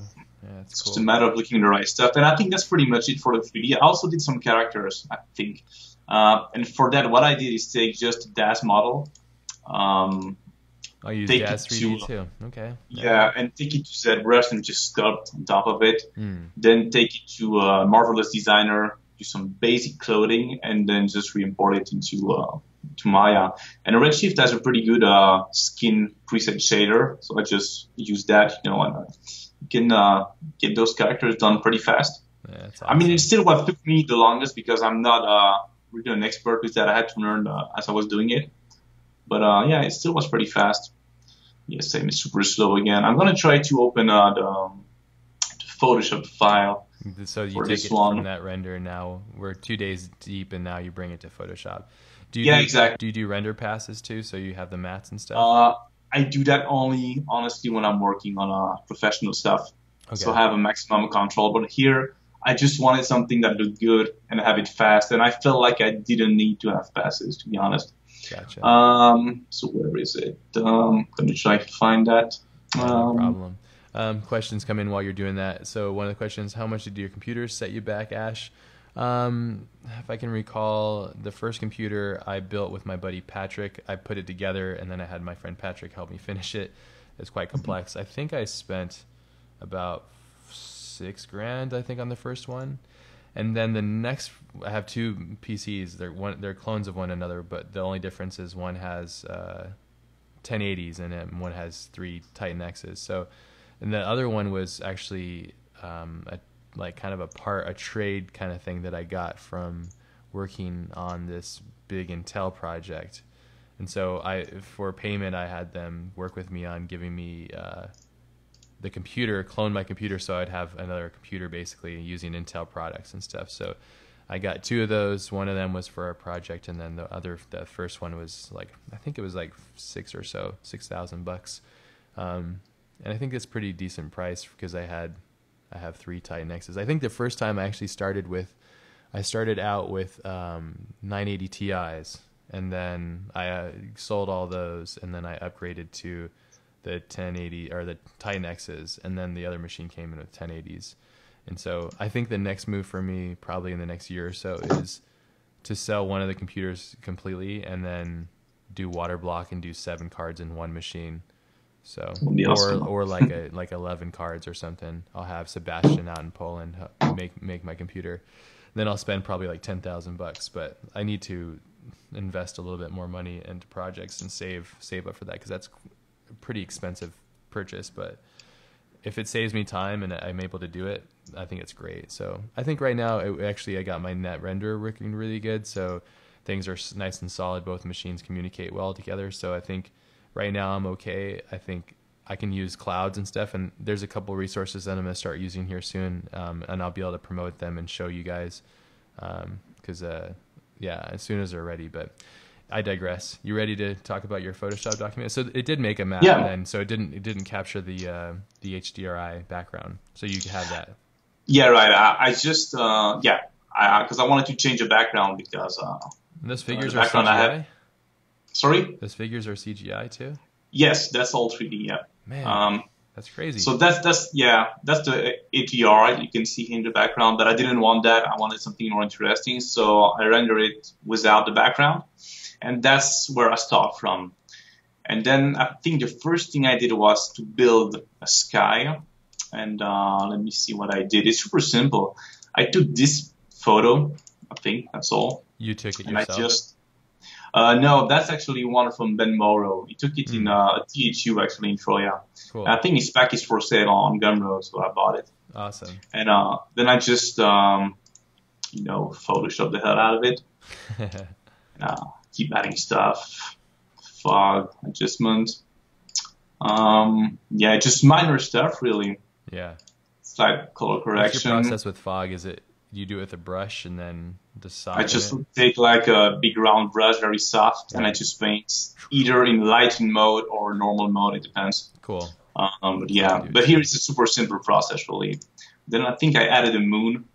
it's cool. Just a matter of looking at the right stuff. And I think that's pretty much it for the 3D. I also did some characters, I think. And for that, what I did is take just a DAS model. I use DAS 3D too. Okay. Yeah, and take it to ZBrush and just sculpt on top of it. Then take it to Marvelous Designer, do some basic clothing, and then just re-import it into to Maya. And Redshift has a pretty good skin preset shader, so I just use that, you know, and you can get those characters done pretty fast. Yeah, awesome. I mean, it's still what took me the longest because I'm not really an expert with that. I had to learn as I was doing it. But yeah, it still was pretty fast. Yeah, same, it's super slow again. I'm going to try to open the Photoshop file. So you take it from that render now. We're 2 days deep, and now you bring it to Photoshop. Exactly. Do you do render passes too, so you have the mats and stuff? I do that only, honestly, when I'm working on professional stuff. Okay. So I have a maximum control. But here, I just wanted something that looked good and have it fast. And I felt like I didn't need to have passes, to be honest. Gotcha. So where is it? I'm going to try to find that. No problem. questions come in while you're doing that. So one of the questions, how much did your computers set you back, Ash? If I can recall, the first computer I built with my buddy Patrick, I put it together, and then I had my friend Patrick help me finish it. It's quite complex. I think I spent about $6,000, I think, on the first one. And then the next, I have two PCs. They're clones of one another, but the only difference is one has 1080s in it, and one has 3 Titan X's. So, and the other one was actually a trade kind of thing that I got from working on this big Intel project. And so for payment, I had them work with me on giving me the computer, clone my computer so I'd have another computer basically using Intel products and stuff. So I got 2 of those. One of them was for our project, and then the first one was I think it was $6,000. And I think it's pretty decent price because I have 3 Titan X's. I think the first time I actually started out with 980 Ti's, and then I sold all those, and then I upgraded to the 1080 or the Titan X's, and then the other machine came in with 1080s. And so I think the next move for me, probably in the next year or so, is to sell one of the computers completely and then do water block and do 7 cards in one machine. So or like 11 cards or something. I'll have Sebastian out in Poland make my computer. Then I'll spend probably like $10,000, but I need to invest a little bit more money into projects and save up for that, because that's a pretty expensive purchase. But if it saves me time and I'm able to do it, I think it's great. So I think right now, I got my net renderer working really good. So things are nice and solid. Both machines communicate well together. So I think right now I'm okay. I think I can use clouds and stuff. And there's a couple resources that I'm going to start using here soon. And I'll be able to promote them and show you guys. As soon as they're ready. But I digress. You ready to talk about your Photoshop document? So it did make a map, yeah. And then so it didn't capture the HDRI background. So you have that. Yeah, right. I just because I wanted to change the background because and those figures are CGI. Sorry, those figures are CGI too. Yes, that's all 3D. Yeah. Man, that's crazy. So that's the ATR you can see in the background, but I didn't want that. I wanted something more interesting, so I render it without the background, and that's where I start from. And then I think the first thing I did was to build a sky, and let me see what I did. It's super simple. I took this photo. I think that's all. You took it and yourself? No, that's actually one from Ben Morrow. He took it in a THU actually in Troya. Cool. I think his pack is for sale on Gumroad, so I bought it. Awesome. And then I just Photoshop the hell out of it. Keep adding stuff, fog adjustment. Just minor stuff really. Yeah. It's like color correction. What's your process with fog? Is it you do it with a brush and then decide? I just take like a big round brush, very soft, and I just paint either in lighting mode or normal mode. It depends. Cool. But here it's a super simple process really. Then I think I added a moon,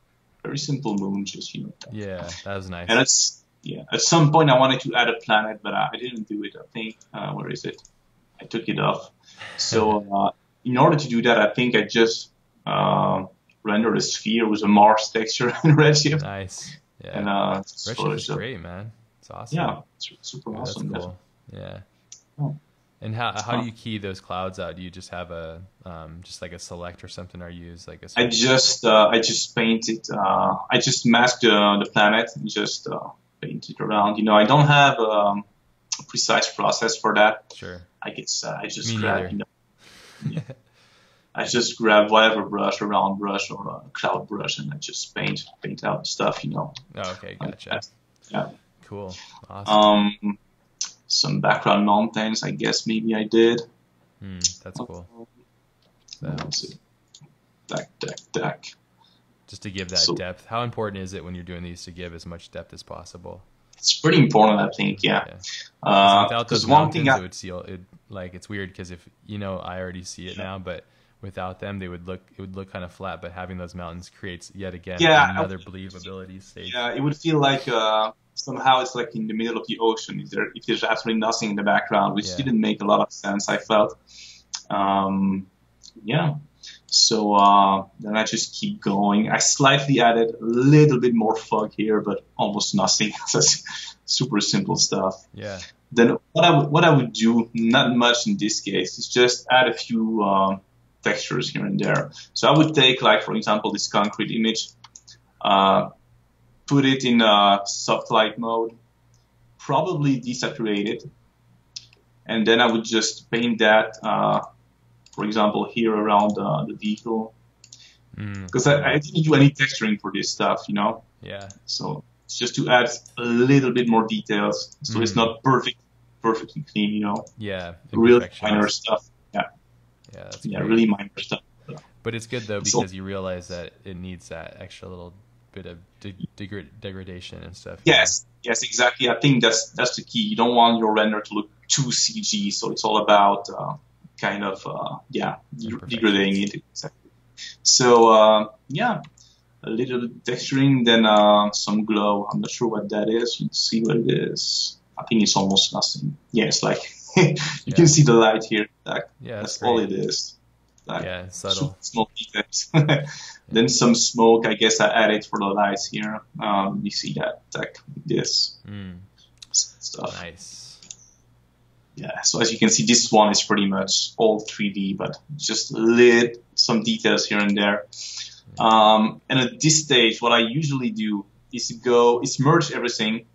very simple moon, just Yeah, that was nice. And at some point I wanted to add a planet, but I didn't do it. I think where is it? I took it off. So in order to do that, I think I just rendered a sphere with a Mars texture in Redshift. Nice. Yeah. And Redshift is great, man. It's awesome. Yeah, it's super awesome. That's cool. Yeah. Oh. And how do you key those clouds out? Do you just have a just like a select or something, or use like a? I just paint it. I just mask the planet and just paint it around. I don't have a precise process for that. Sure. I guess I just Me grab. I just grab whatever brush, a round brush or a cloud brush, and I just paint out the stuff. Oh, okay, gotcha. Yeah. Cool. Awesome. Some background mountains, I guess maybe I did. That's cool. Deck. Just to give that depth. How important is it when you're doing these to give as much depth as possible? It's pretty important, I think. Yeah. Without those mountains, it would seal it. Like it's weird because if I already see it now, but without them, it would look kind of flat. But having those mountains creates yet again another believability stage. Yeah, it would feel like somehow it's like in the middle of the ocean. If there's absolutely nothing in the background, which didn't make a lot of sense, I felt. So then I just keep going. I slightly added a little bit more fog here, but almost nothing. That's super simple stuff. Yeah. Then what I would do, not much in this case, is just add a few textures here and there. So I would take, like, for example, this concrete image, put it in soft light mode, probably desaturate it, and then I would just paint that, for example, here around the vehicle. Because I didn't do any texturing for this stuff, you know? Yeah. So it's just to add a little bit more details, so it's not perfectly clean, you know? Yeah. Really minor stuff. Yeah. Yeah, that's Yeah, great. really minor stuff. But it's good, though, because you realize that it needs that extra little bit of degradation and stuff. Yes, exactly. I think that's the key. You don't want your render to look too CG, so it's all about kind of degrading it. Exactly. So yeah, a little texturing, then some glow. I'm not sure what that is. You can see what it is. I think it's almost nothing. Yeah, it's like you can see the light here. Like, that's all it is. Like, yeah, subtle. Small details. Then some smoke. I guess I added for the lights here. You see that, like this stuff. Nice. Yeah. So as you can see, this one is pretty much all 3D, but just lit some details here and there. And at this stage, what I usually do is merge everything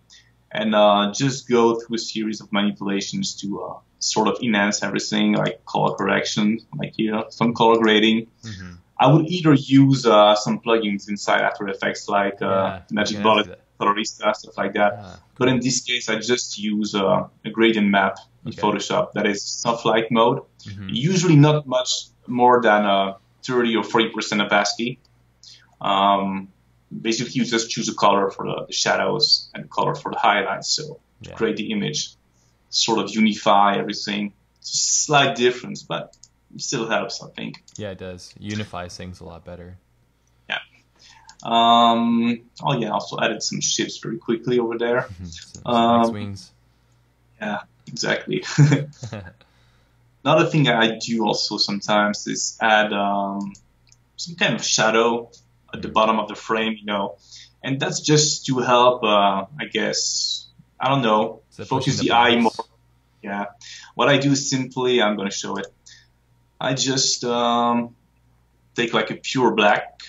and just go through a series of manipulations to sort of enhance everything, like color correction, like here, some color grading. I would either use some plugins inside After Effects, like Magic Bullet, Colorista, stuff like that. Cool. But in this case, I just use a gradient map in Photoshop that is soft light mode. Usually not much more than 30 or 40% opacity. Basically, you just choose a color for the shadows and a color for the highlights. So to create the image, sort of unify everything. It's a slight difference, but it still helps, I think. Yeah, it does. Unifies things a lot better. Yeah. Oh yeah, also added some ships very quickly over there. Some X-wings. Yeah, exactly. Another thing I do also sometimes is add some kind of shadow at the bottom of the frame, you know, and that's just to help, I guess, I don't know, focus the eye more. Yeah. What I do is simply, I'm going to show it. I just take like a pure black,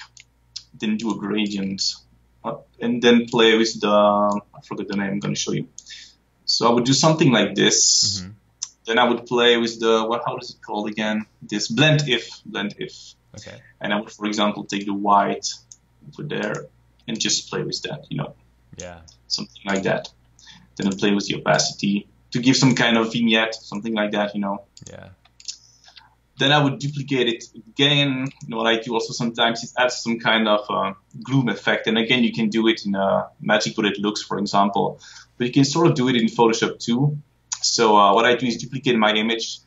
then do a gradient, and then play with I forget the name, I'm going to show you. So I would do something like this. Then I would play with how is it called again? This blend if. Okay. And I would, for example, take the white over there and just play with that, you know. Yeah. Something like that. Then I play with the opacity to give some kind of vignette, something like that, you know. Yeah. Then I would duplicate it again. You know, what I do also sometimes is add some kind of gloom effect. And again, you can do it in Magic Bullet Looks, for example. But you can sort of do it in Photoshop too. So what I do is duplicate my image,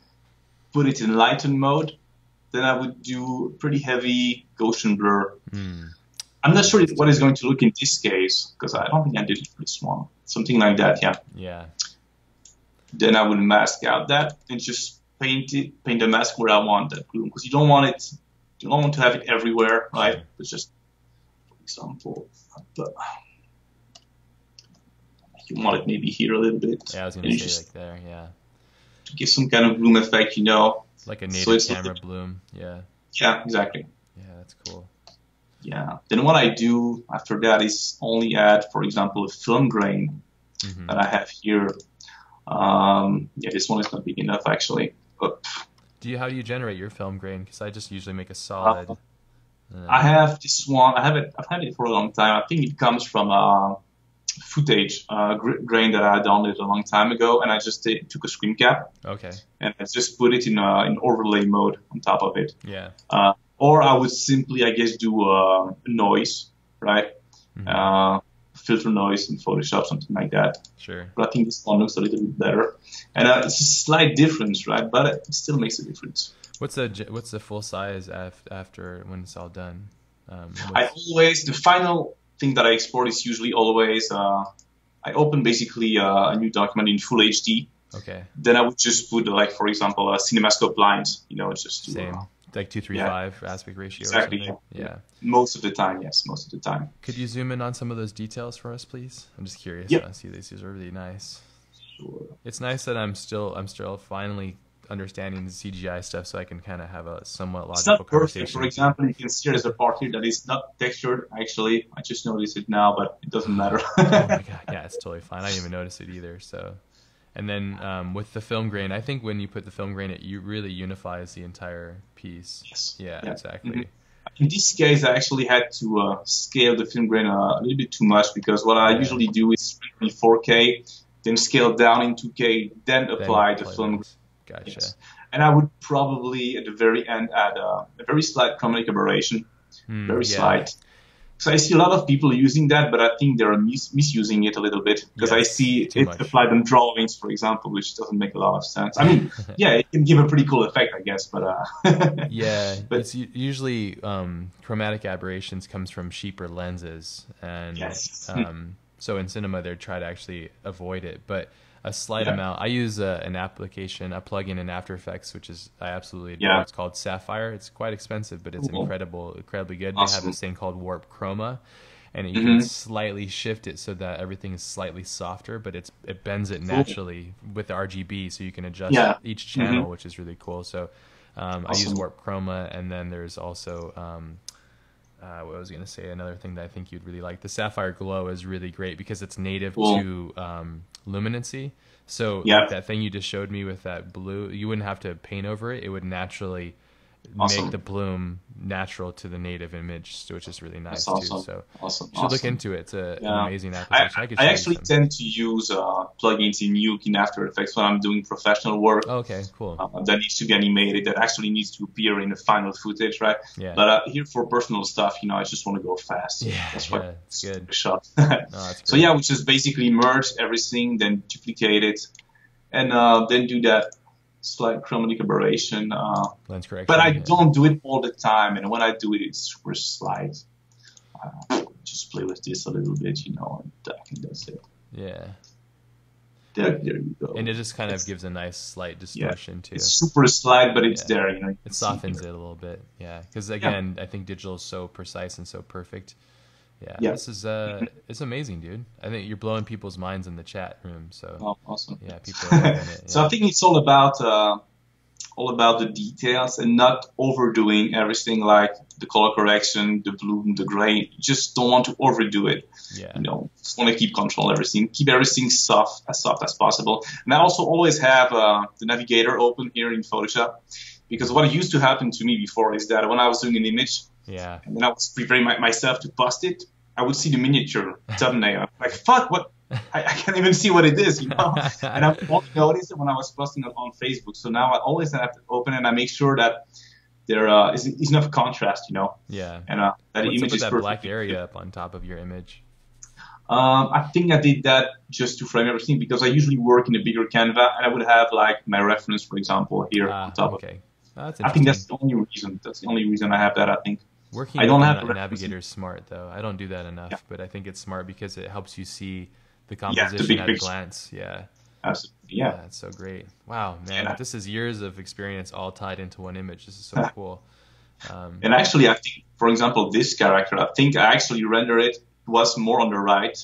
put it in lighten mode. Then I would do pretty heavy Gaussian blur. I'm not sure what it's going to look in this case, because I don't think I did it for this one. Something like that, yeah. Yeah. Then I would mask out that and just paint the mask where I want that gloom, because you don't want to have it everywhere, right? Sure. It's just, for example, you want it maybe here a little bit. Yeah, I was going to say like there, yeah. To give some kind of bloom effect, you know. Like a native camera bloom, yeah. Yeah, exactly. Yeah, that's cool. Yeah. Then what I do after that is only add, for example, a film grain that I have here. Yeah, this one is not big enough actually. But how do you generate your film grain? Because I just usually make a solid. I have this one. I've had it for a long time. I think it comes from footage grain that I downloaded a long time ago, and I just took a screen cap. Okay. And I just put it in overlay mode on top of it. Yeah. Or I would simply, I guess, do noise, right? Filter noise in Photoshop, something like that. Sure. But I think this one looks a little bit better, and it's a slight difference, right? But it still makes a difference. What's the full size after when it's all done? The final thing that I export is usually always I open basically a new document in full HD. Okay. Then I would just put, like, for example, a CinemaScope lines, you know, just to like 2:3:5 aspect ratio exactly. or something. Yeah. Most of the time, yes, most of the time. Could you zoom in on some of those details for us, please? I'm just curious. Yep. I see these are really nice. Sure. It's nice that I'm still finally understanding the CGI stuff, so I can kind of have a somewhat logical It's not perfect. conversation. For example, you can see there's a part here that is not textured. Actually, I just noticed it now, but it doesn't matter. Oh my god, yeah, it's totally fine. I didn't even notice it either. So, and then with the film grain, I think when you put the film grain, it really unifies the entire piece. Yes. Yeah, Yeah. exactly. Mm-hmm. In this case, I actually had to scale the film grain a little bit too much, because what I usually do is render in 4K, then scale down in 2K, then apply the film grain. Gotcha. Yes. And I would probably at the very end add a very slight chromatic aberration, very slight. So I see a lot of people using that, but I think they're misusing it a little bit, because I see it applied on drawings, for example, which doesn't make a lot of sense. I mean, yeah, it can give a pretty cool effect, I guess, but yeah, but it's usually chromatic aberrations comes from cheaper lenses, and so in cinema they try to actually avoid it, but a slight amount. I use an application, a plugin in After Effects, which is I absolutely adore. It's called Sapphire. It's quite expensive, but it's incredibly good. They have this thing called Warp Chroma, and you can slightly shift it so that everything is slightly softer, but it bends it naturally with the RGB, so you can adjust each channel, which is really cool. So I use Warp Chroma, and then there's also what was I going to say? Another thing that I think you'd really like. The Sapphire Glow is really great because it's native to luminancy. So like that thing you just showed me with that blue, you wouldn't have to paint over it. It would naturally make the bloom natural to the native image, which is really nice too. So you should look into it. It's an amazing application. I actually tend to use plugins in Nuke in After Effects when I'm doing professional work. Okay, cool. That needs to be animated, that actually needs to appear in the final footage, right? Yeah. But here for personal stuff, I just want to go fast. Yeah, that's right. It's good. Shot. That's so we just basically merge everything, then duplicate it, and then do that slight chromatic aberration. Lens correction. But I don't do it all the time, and when I do it, it's super slight. Just play with this a little bit, and I think that's it. Yeah. There you go. And it just kind of gives a nice slight distortion too. It's super slight, but it's there. It softens it a little bit. Yeah, because again, I think digital is so precise and so perfect. Yeah. This is it's amazing, dude. I think you're blowing people's minds in the chat room. So awesome. Yeah, people are loving it. Yeah. So I think it's all about the details and not overdoing everything, like the color correction, the bloom, the gray. You just don't want to overdo it. Yeah. Just want to keep control of everything, keep everything soft as possible. And I also always have the navigator open here in Photoshop, because what used to happen to me before is that when I was doing an image, and then I was preparing myself to post it, I would see the miniature thumbnail. Like, fuck, what? I can't even see what it is, And I only noticed it when I was posting it on Facebook. So now I always have to open it, and I make sure that there is enough contrast, Yeah. And that the image is that perfect. black area up on top of your image? I think I did that just to frame everything, because I usually work in a bigger Canva, and I would have like my reference, for example, here on top of it. That's I think that's the only reason. That's the only reason I have that, I think. Working on Navigator is smart, though. I don't do that enough, but I think it's smart because it helps you see the composition at a glance. Yeah. Absolutely. Yeah. That's so great. Wow, man. This is years of experience all tied into one image. This is so cool. And actually, I think, for example, this character, I think I actually rendered it was more on the right,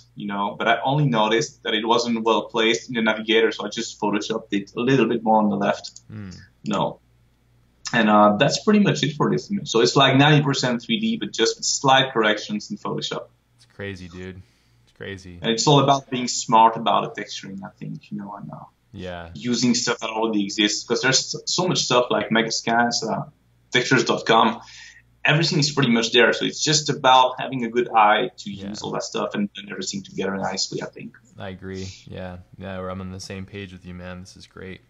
but I only noticed that it wasn't well placed in the Navigator, so I just photoshopped it a little bit more on the left. And that's pretty much it for this image. So it's like 90% 3D, but just with slight corrections in Photoshop. It's crazy, dude. It's crazy. And it's all about being smart about the texturing, I think, and using stuff that already exists. Because there's so much stuff like Megascans, textures.com. Everything is pretty much there. So it's just about having a good eye to use all that stuff and everything together nicely, I think. I agree. Yeah, I'm on the same page with you, man. This is great.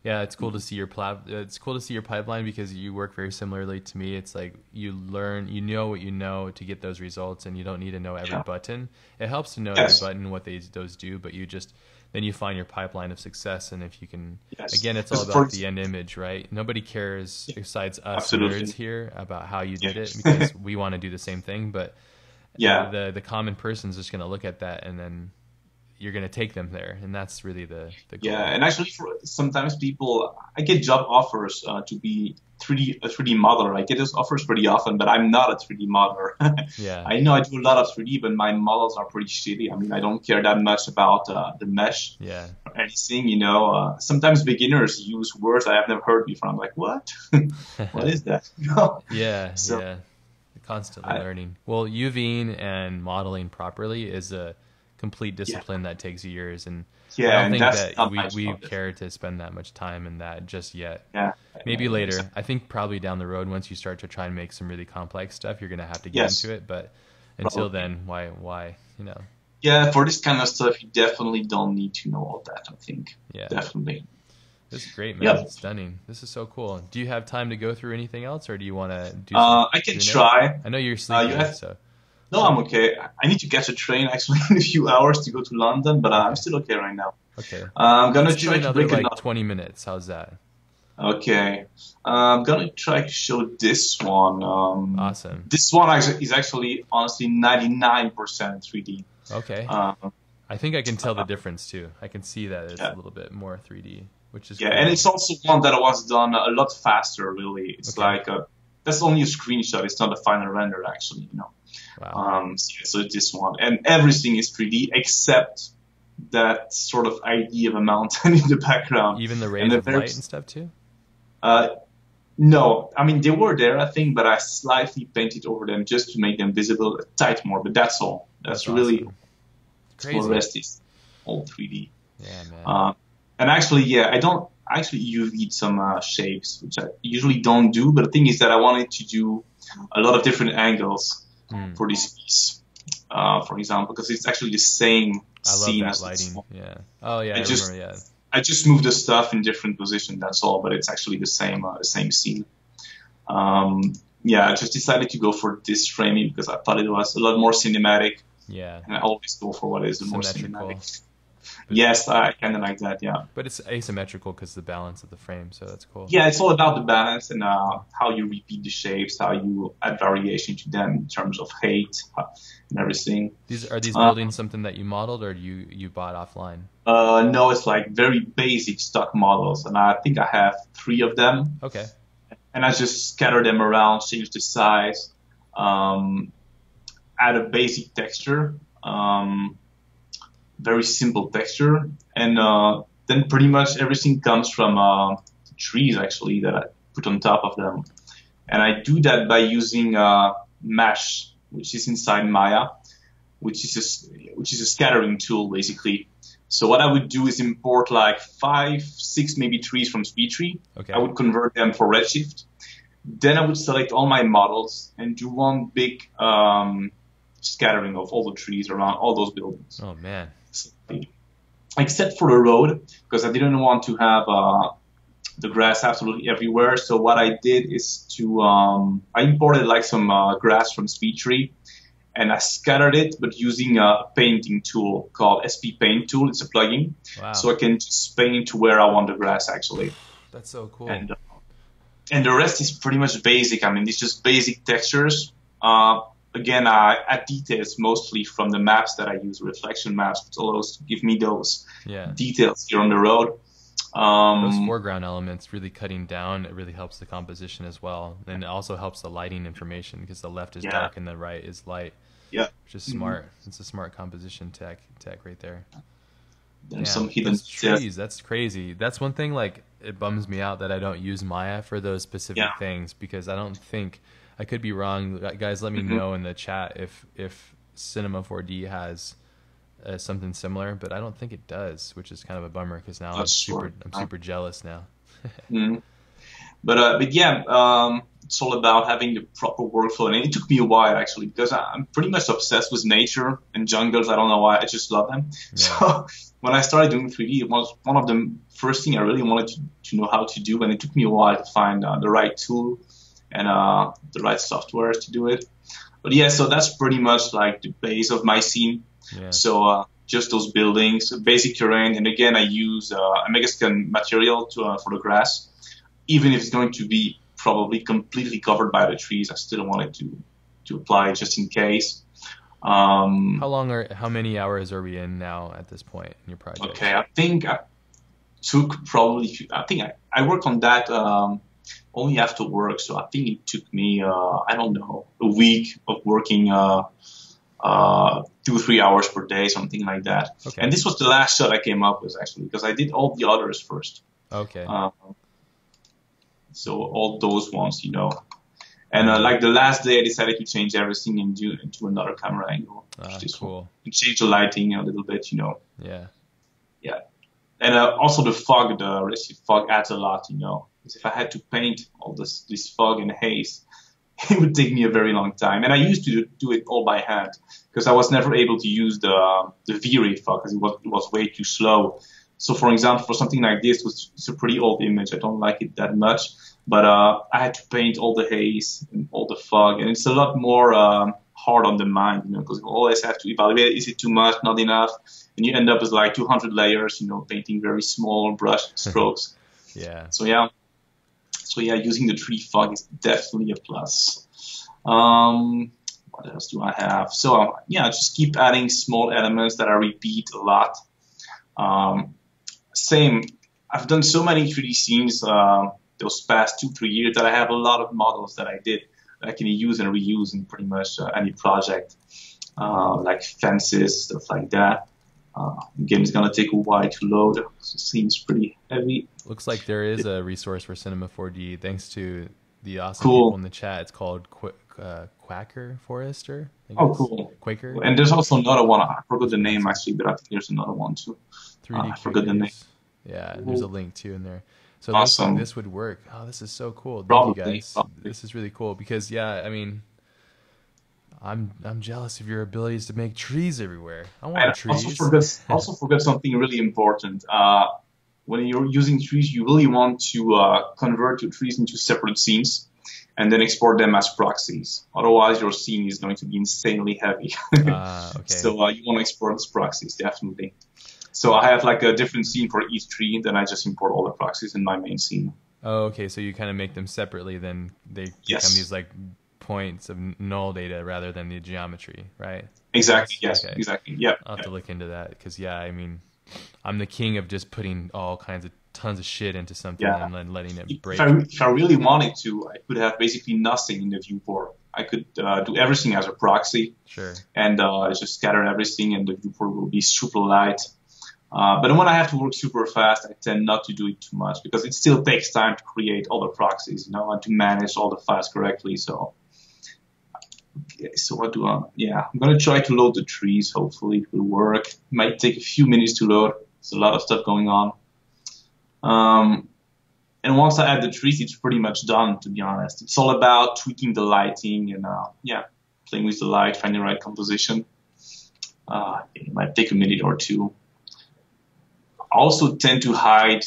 Yeah, it's cool to see your pipeline because you work very similarly to me. It's like you learn, what you know to get those results, and you don't need to know every button. It helps to know every button, what those do, but then you find your pipeline of success. And if you can, again, it's all about the end image, right? Nobody cares besides us nerds here about how you did it, because we want to do the same thing. But the common person's just going to look at that and then you're going to take them there, and that's really the goal. Yeah, and actually, sometimes I get job offers to be a 3D modeler. I get those offers pretty often, but I'm not a 3D modeler. Yeah. I know I do a lot of 3D, but my models are pretty shitty. I mean, I don't care that much about the mesh or anything, you know. Sometimes beginners use words I have never heard before. I'm like, what? What is that? Yeah. Constantly learning. Well, UVing and modeling properly is a complete discipline that takes years, and I don't think that we care to spend that much time in that just yet. Maybe later. I think probably down the road, once you start to try and make some really complex stuff, you're going to have to get into it. But until then, why, you know? Yeah, for this kind of stuff, you definitely don't need to know all that, I think. Yeah. Definitely. This is great, man. It's stunning. This is so cool. Do you have time to go through anything else, or do you want to do something? I can try. I know you're sleeping, so... No, I'm okay. I need to catch a train actually in a few hours to go to London, but I'm still okay right now. Okay. I'm going to try to break another 20 minutes. How's that? Okay. I'm going to try to show this one. Awesome. This one is actually, honestly, 99% 3D. Okay. I think I can tell the difference, too. I can see that it's a little bit more 3D, which is cool. And it's also one that was done a lot faster, really. It's like, that's only a screenshot. It's not a final render, actually, you know. Wow. So this one, and everything is 3D except that sort of idea of a mountain in the background. Even the rays of light and stuff too? No, I mean they were there, I think, but I slightly painted over them just to make them visible a tiny more. But that's all. That's really awesome. Crazy. The rest is all 3D. Yeah, man. And actually, I don't actually UV'd some shapes, which I usually don't do. But the thing is that I wanted to do a lot of different angles. For this piece, for example, because it's actually the same scene as lighting. Yeah. Oh yeah. I just moved the stuff in different position. That's all, but it's actually the same scene. I just decided to go for this framing because I thought it was a lot more cinematic. Yeah. And I always go for what is the more cinematic. Yes, I kind of like that, yeah. But it's asymmetrical because the balance of the frame, so that's cool. Yeah, it's all about the balance and how you repeat the shapes, how you add variation to them in terms of height and everything. Are these buildings something that you modeled or you bought offline? No, it's like very basic stock models, and I think I have 3 of them. Okay. And I just scatter them around, change the size, add a basic texture. Very simple texture, and then pretty much everything comes from trees actually that I put on top of them, and I do that by using Mesh, which is inside Maya, which is a scattering tool basically. So what I would do is import like 5, 6 maybe trees from SpeedTree. Okay. I would convert them for Redshift. Then I would select all my models and do one big scattering of all the trees around all those buildings. Oh man. Except for the road, because I didn't want to have the grass absolutely everywhere. So what I did is I imported like some grass from SpeedTree, and I scattered it, but using a painting tool called SP Paint Tool. It's a plugin, so I can just paint to where I want the grass actually. That's so cool. And the rest is pretty much basic. I mean, it's just basic textures. Again, I add details mostly from the maps that I use, reflection maps, which allows to give me those details here on the road. Those foreground elements really cutting down, it really helps the composition as well. And it also helps the lighting information because the left is dark and the right is light. Yeah. Which is smart. It's a smart composition tech right there. There's some hidden trees. That's crazy. That's one thing, like, it bums me out that I don't use Maya for those specific things because I don't think... I could be wrong. Guys, let me know in the chat if Cinema 4D has something similar, but I don't think it does, which is kind of a bummer because now I'm super jealous now. But yeah, it's all about having the proper workflow, and it took me a while actually because I'm pretty much obsessed with nature and jungles. I don't know why, I just love them. Yeah. So when I started doing 3D, it was one of the first thing I really wanted to know how to do, and it took me a while to find the right tool and the right software to do it. But yeah, so that's pretty much like the base of my scene. Yeah. So just those buildings, basic terrain, and again I use a Megascan material for the grass. Even if it's going to be probably completely covered by the trees, I still wanted to apply it just in case. How many hours are we in now at this point in your project? Okay, I think I took probably, I think I worked on that only after work, so I think it took me, I don't know, a week of working 2 or 3 hours per day, something like that. Okay. And this was the last shot I came up with, actually, because I did all the others first. Okay. So all those ones, you know. And like the last day, I decided to change everything into another camera angle. Cool. And change the lighting a little bit, you know. Yeah. Yeah. And also the fog, the Redshift fog adds a lot, you know. Because if I had to paint all this fog and haze, it would take me a very long time. And I used to do it all by hand because I was never able to use the V-Ray fog because it was way too slow. So, for example, for something like this, it's a pretty old image. I don't like it that much. But I had to paint all the haze and all the fog. And it's a lot more hard on the mind, you know, because you always have to evaluate, is it too much, not enough? And you end up with like 200 layers, you know, painting very small brush strokes. Yeah. So yeah, using the tree fog is definitely a plus. What else do I have? So yeah, just keep adding small elements that I repeat a lot. Same, I've done so many 3D scenes those past 2-3 years that I have a lot of models that I did that I can use and reuse in pretty much any project, like fences, stuff like that. The game is gonna take a while to load, so it seems pretty heavy. Looks like there is a resource for Cinema 4D thanks to the awesome Cool. people in the chat. It's called Quaker Forester. I Oh, guess. cool. Quaker. And there's also another one. I forgot the name actually, but I think there's another one too. 3D I forgot the name. Quakers. Yeah, and there's a link too in there. So Awesome. this would work. Oh, this is so cool. Thank Probably, you guys. probably. This is really cool because yeah, I mean, I'm jealous of your abilities to make trees everywhere. I want And trees. also forgot something really important. When you're using trees, you really want to convert your trees into separate scenes and then export them as proxies. Otherwise, your scene is going to be insanely heavy. Okay. So you want to export as proxies, definitely. So I have like a different scene for each tree, then I just import all the proxies in my main scene. Oh, okay. So you kind of make them separately, then they Yes. become these like points of null data rather than the geometry, right? Exactly, yes, Okay. exactly. Yeah. I'll have to look into that because yeah, I mean, I'm the king of just putting all kinds of tons of shit into something Yeah. and then letting it break. If I really wanted to, I could have basically nothing in the viewport. I could do everything as a proxy Sure. and just scatter everything, and the viewport will be super light. But then when I have to work super fast, I tend not to do it too much because it still takes time to create all the proxies, you know, and to manage all the files correctly. So, okay, so what do I? Yeah, I'm gonna try to load the trees. Hopefully, it will work. It might take a few minutes to load. There's a lot of stuff going on. And once I add the trees, it's pretty much done. To be honest, it's all about tweaking the lighting and yeah, playing with the light, finding the right composition. It might take a minute or two. I also tend to hide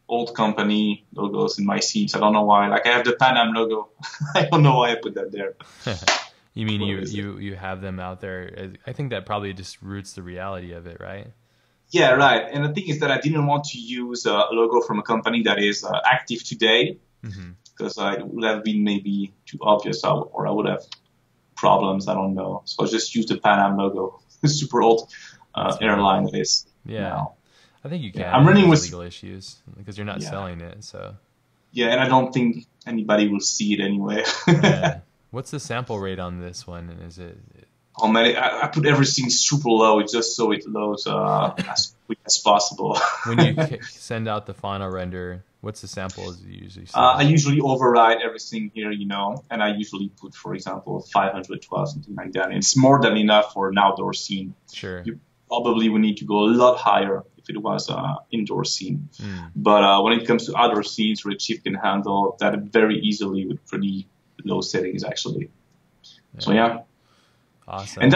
old company logos in my scenes. I don't know why. Like I have the Pan Am logo. I don't know why I put that there. You mean you have them out there? I think that probably just roots the reality of it, right? Yeah, right. And the thing is that I didn't want to use a logo from a company that is active today because it would have been maybe too obvious or I would have problems. I don't know. So I just used the Pan Am logo. Super old airline it is. Yeah. Now. I think you can. Yeah, I'm running with legal issues because you're not selling it. So. Yeah, and I don't think anybody will see it anyway. Yeah. What's the sample rate on this one? And is it? Oh man, I put everything super low just so it loads as quick as possible. When you send out the final render, what's the samples you usually send? I usually override everything here, you know, and I usually put, for example, 512, something like that. And it's more than enough for an outdoor scene. Sure. You probably would need to go a lot higher if it was an indoor scene. But when it comes to outdoor scenes, Redshift can handle that very easily with pretty low settings, actually. Yeah. So yeah. Awesome. And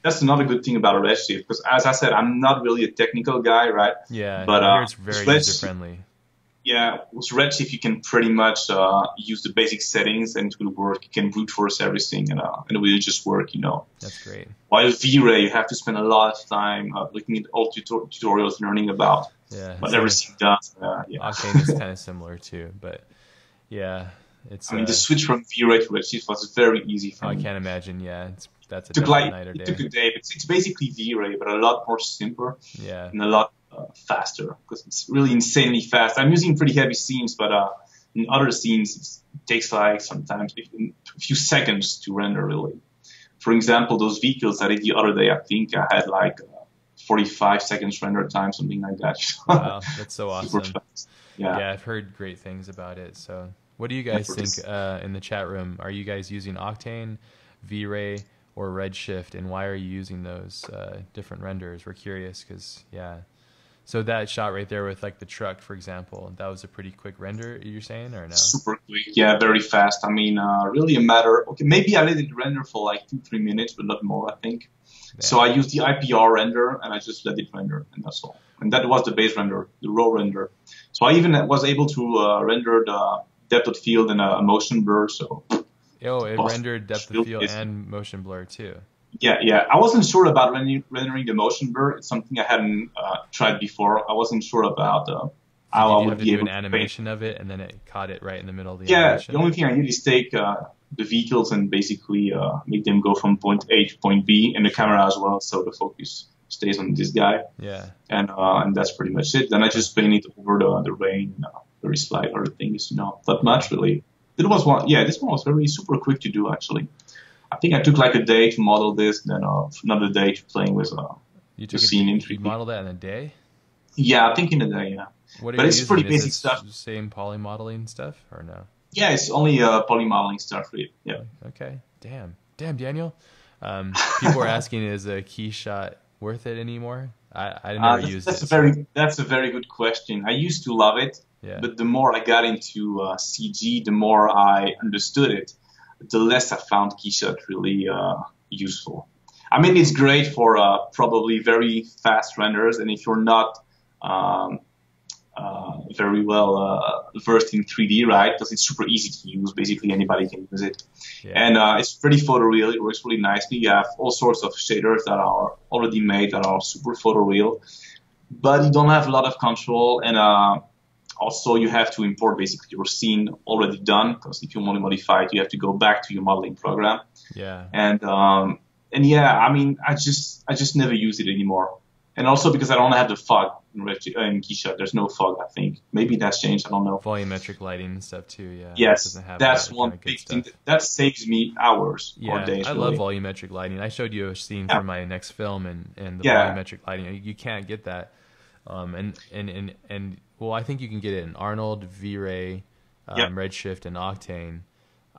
that's another good thing about Redshift, because as I said, I'm not really a technical guy, right? Yeah, but I hear it's very user-friendly. Yeah, with Redshift, you can pretty much use the basic settings and it will work. You can brute force everything and it will just work, you know. That's great. While V-Ray, you have to spend a lot of time looking at all tutorials, learning about what everything does. Yeah. Octane is kind of similar too, but yeah. It's I mean, the switch from V-Ray to Redshift was very easy for I me. can't imagine. Yeah, that's a It took definite night or it day. took a day. It's basically V-Ray, but a lot more simpler Yeah. and a lot faster because it's really insanely fast. I'm using pretty heavy scenes, but in other scenes it takes like sometimes a few seconds to render really. For example, those vehicles I did the other day, I think I had like 45 seconds render time, something like that. Wow, that's so Super awesome. fast. Yeah. Yeah, I've heard great things about it. So, what do you guys think in the chat room? Are you guys using Octane, V-Ray, or Redshift, and why are you using those different renders? We're curious because, yeah. So that shot right there with like the truck, for example, that was a pretty quick render, you're saying, or no? Super quick, yeah, very fast. I mean, really a matter. Okay, maybe I let it render for like 2-3 minutes, but not more, I think. Yeah. So I used the IPR render and I just let it render, and that's all. And that was the base render, the raw render. So I even was able to render the depth of field and a motion blur. So it rendered depth of field and motion blur too. Yeah. I wasn't sure about rendering the motion blur. It's something I hadn't tried before. I wasn't sure about how I would be able to do an animation of it, and then it caught it right in the middle of the Yeah, animation. the only thing I did is take the vehicles and basically make them go from point A to point B, and the camera as well, so the focus stays on this guy. Yeah. And that's pretty much it. Then I just painted over the rain, very slight other things, not much really. This one was very super quick to do actually. I think I took like a day to model this, then another day to playing with the scene in 3D. You modeled that in a day? Yeah, I think in a day, yeah. But it's pretty basic stuff. Same poly modeling stuff or no? Yeah, it's only poly modeling stuff, really. Yeah. Okay. Damn, Daniel. People are asking, is a key shot worth it anymore? I never used it. That's a very good question. I used to love it, but the more I got into CG, the more I understood it, the less I found Keyshot really useful. I mean, it's great for probably very fast renders, and if you're not very well versed in 3D, right? Because it's super easy to use. Basically, anybody can use it. Yeah. And it's pretty photoreal. It works really nicely. You have all sorts of shaders that are already made that are super photoreal, but you don't have a lot of control. And also, you have to import basically your scene already done, because if you want to modify it, you have to go back to your modeling program. Yeah. And yeah, I mean, I just never use it anymore. And also because I don't have the fog in Keyshot. There's no fog, I think. Maybe that's changed. I don't know. Volumetric lighting and stuff too, yeah. Yes, that's one big thing. That saves me hours or days. I love volumetric lighting. I showed you a scene for my next film, and the volumetric lighting. You can't get that. And well, I think you can get it in Arnold, V-Ray, Redshift, and Octane.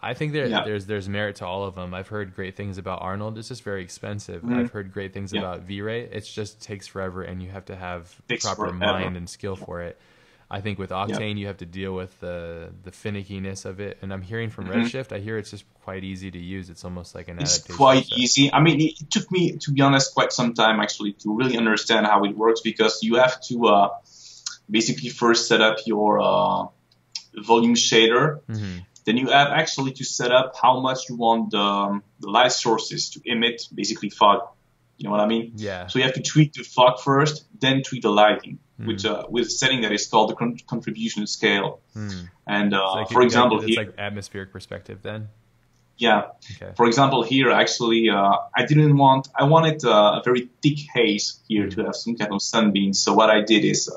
I think there's merit to all of them. I've heard great things about Arnold. It's just very expensive. Mm-hmm. I've heard great things about V-Ray. It just takes forever, and you have to have proper mind and skill for it. I think with Octane, you have to deal with the finickiness of it. And I'm hearing from Redshift, I hear it's just quite easy to use. It's almost like an adaptation. It's quite easy. I mean, it took me, to be honest, quite some time actually to really understand how it works, because you have to basically first set up your volume shader. Mm-hmm. Then you have actually to set up how much you want the light sources to emit, basically fog. You know what I mean? Yeah. So you have to tweak the fog first, then tweak the lighting, with a setting that is called the contribution scale. And for example, it's like atmospheric perspective then. Yeah. Okay. For example, here actually, I wanted a very thick haze here to have some kind of sunbeams. So what I did is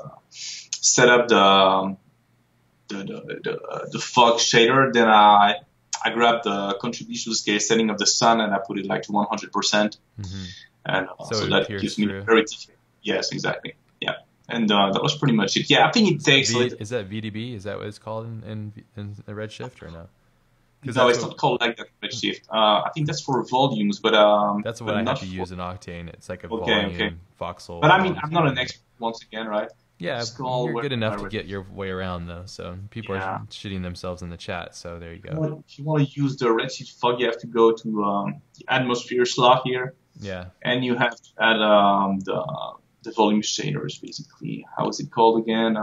set up the fog shader. Then I grabbed the contribution scale setting of the sun and I put it like to 100%. And so that gives me very thick. Yes, exactly. Yeah. And that was pretty much it. Yeah, I think it takes. Is that VDB? Is that what it's called in the Redshift or no? No, it's not called like that in Redshift. I think that's for volumes, but that's what I have to use in Octane. It's like a volume voxel. But I mean, I'm not an expert once again, right? Yeah, you're good enough to get your way around though. So people are shooting themselves in the chat. So there you go. If you want to use the Redshift fog, you have to go to the atmosphere slot here. Yeah. And you have to add the volume shaders, basically. How is it called again?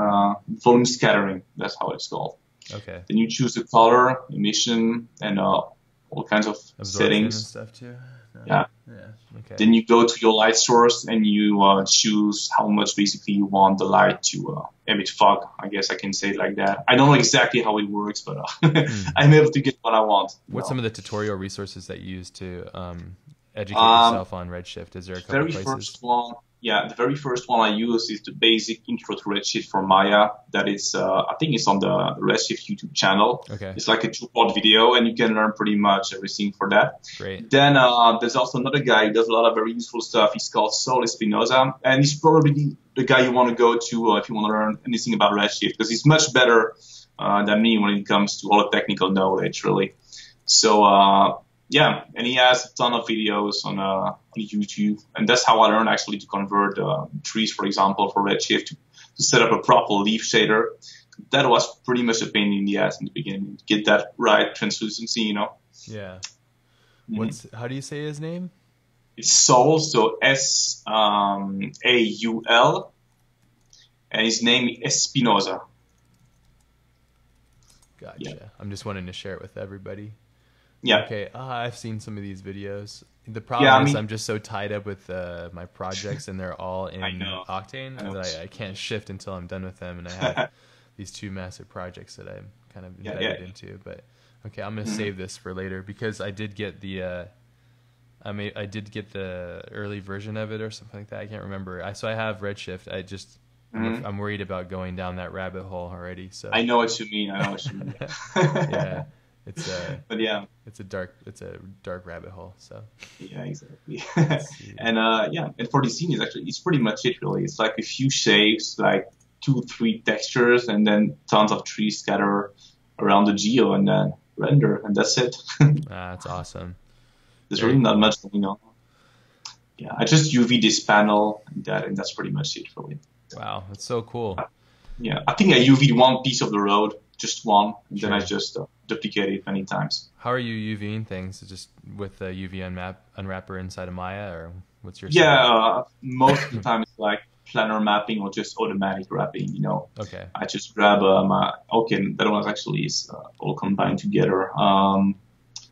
Volume scattering. That's how it's called. Okay. Then you choose the color, emission, and all kinds of Absorption and settings. stuff too. No. Yeah. Yeah. Okay. Then you go to your light source and you choose how much basically you want the light to emit fog. I guess I can say it like that. I don't know exactly how it works, but I'm able to get what I want. What's some of the tutorial resources that you use to educate yourself on Redshift? Is there a couple places? The very first one I use is the basic intro to Redshift for Maya. That is, I think it's on the Redshift YouTube channel. Okay. It's like a 2-part video, and you can learn pretty much everything for that. Great. Then there's also another guy who does a lot of very useful stuff. He's called Saul Espinoza, and he's probably the guy you want to go to if you want to learn anything about Redshift, because he's much better than me when it comes to all the technical knowledge, really. So, yeah, and he has a ton of videos on YouTube, and that's how I learned actually to convert trees, for example, for Redshift to set up a proper leaf shader. That was pretty much a pain in the ass in the beginning to get that right translucency, you know. Yeah. How do you say his name? It's Saul, so S-A-U-L, and his name is Espinoza. Gotcha. Yeah. I'm just wanting to share it with everybody. Yeah. Okay. I've seen some of these videos. The problem is I'm just so tied up with my projects, and they're all in Octane that I can't shift until I'm done with them. And I have these 2 massive projects that I'm kind of embedded into. But okay, I'm gonna save this for later because I did get the I did get the early version of it or something like that. I can't remember. So I have Redshift. I'm worried about going down that rabbit hole already. So I know what you mean. Yeah. But yeah, it's a dark rabbit hole. So yeah, exactly. And and for the scene it's pretty much it really. It's like a few shapes, like 2-3 textures, and then tons of trees scatter around the geo, and then render, and that's it. That's awesome. There's really not much going on. Yeah, I just UV this panel and that's pretty much it really. Wow, that's so cool. Yeah, I think I UV'd one piece of the road, just one, and then I just duplicate it many times. How are you UVing things? Just with the UV unwrapper inside of Maya, or what's your most of the time it's like planar mapping or just automatic wrapping, you know. Okay. I just grab that one actually is all combined together.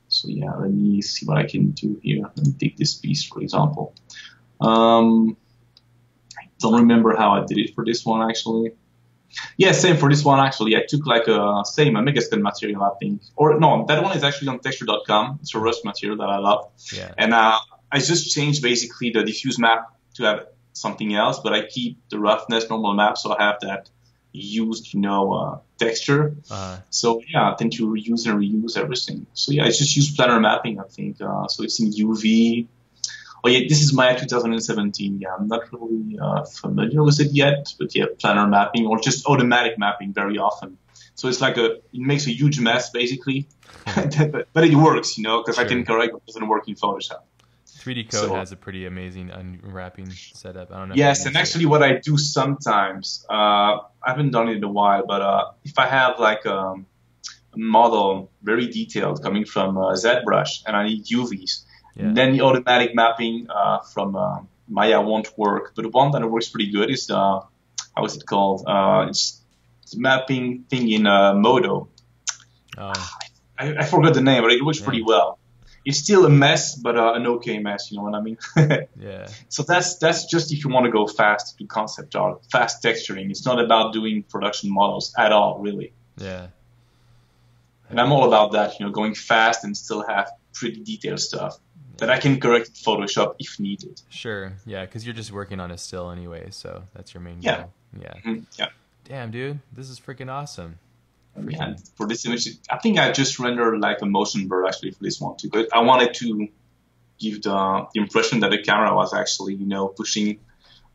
So yeah, let me see what I can do here. Let me take this piece, for example. I don't remember how I did it for this one actually. Yeah, same for this one actually. I took like a Megascan material, I think. Or no, that one is actually on texture.com. It's a Rust material that I love. Yeah. And I just changed basically the diffuse map to have something else, but I keep the roughness normal map, so I have that used, texture. So yeah, I tend to reuse and reuse everything. So yeah, I just use planar mapping, I think. So it's in UV. Oh yeah, this is Maya 2017. Yeah, I'm not really familiar with it yet, but yeah, planar mapping or just automatic mapping very often. So it's like it makes a huge mess basically, but it works, because I can correct what doesn't work in Photoshop. 3D Code has a pretty amazing unwrapping setup. I don't know. Yes, and actually what I do sometimes, I haven't done it in a while, but if I have like a model very detailed coming from ZBrush and I need UVs, then the automatic mapping from Maya won't work. But the one that works pretty good is how is it called? It's mapping thing in Modo. I forgot the name, but it works pretty well. It's still a mess, but an okay mess, you know what I mean? Yeah. So that's just if you want to go fast to concept art, fast texturing. It's not about doing production models at all, really. Yeah. And I'm all about that, going fast and still have pretty detailed stuff that I can correct in Photoshop if needed. Sure. Yeah, because you're just working on a still anyway, so that's your main goal. Yeah. Yeah. Damn, dude, this is freaking awesome. Yeah, for this image, I think I just rendered like a motion blur actually for this one too. But I wanted to give the impression that the camera was actually, pushing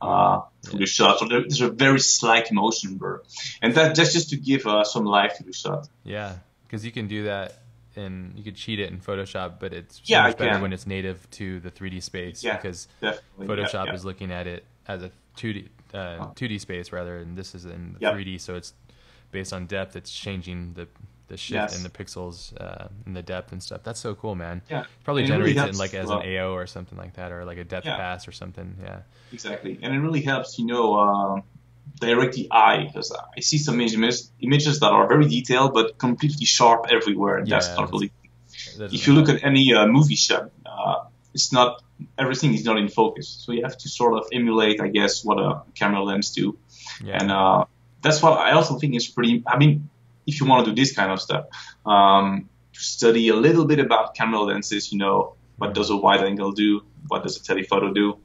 through the shot. So there's a very slight motion blur, and that's just to give some life to the shot. Yeah, because you can do that, and you could cheat it in Photoshop, but it's so much better when it's native to the 3D space because Photoshop is looking at it as a 2D space rather, and this is in 3D, so it's based on depth. It's changing the shift in the pixels and the depth and stuff. That's so cool, man. Yeah, probably generates it like as an AO or something like that, or like a depth pass or something. Yeah, exactly. And it really helps, direct the eye, because I see some images that are very detailed but completely sharp everywhere, and that's not really. if you look at any movie shot, it's not everything is not in focus. So you have to sort of emulate, I guess, what a camera lens do. Yeah. And that's what I also think is pretty. I mean, if you want to do this kind of stuff, study a little bit about camera lenses. What does a wide angle do? What does a telephoto do?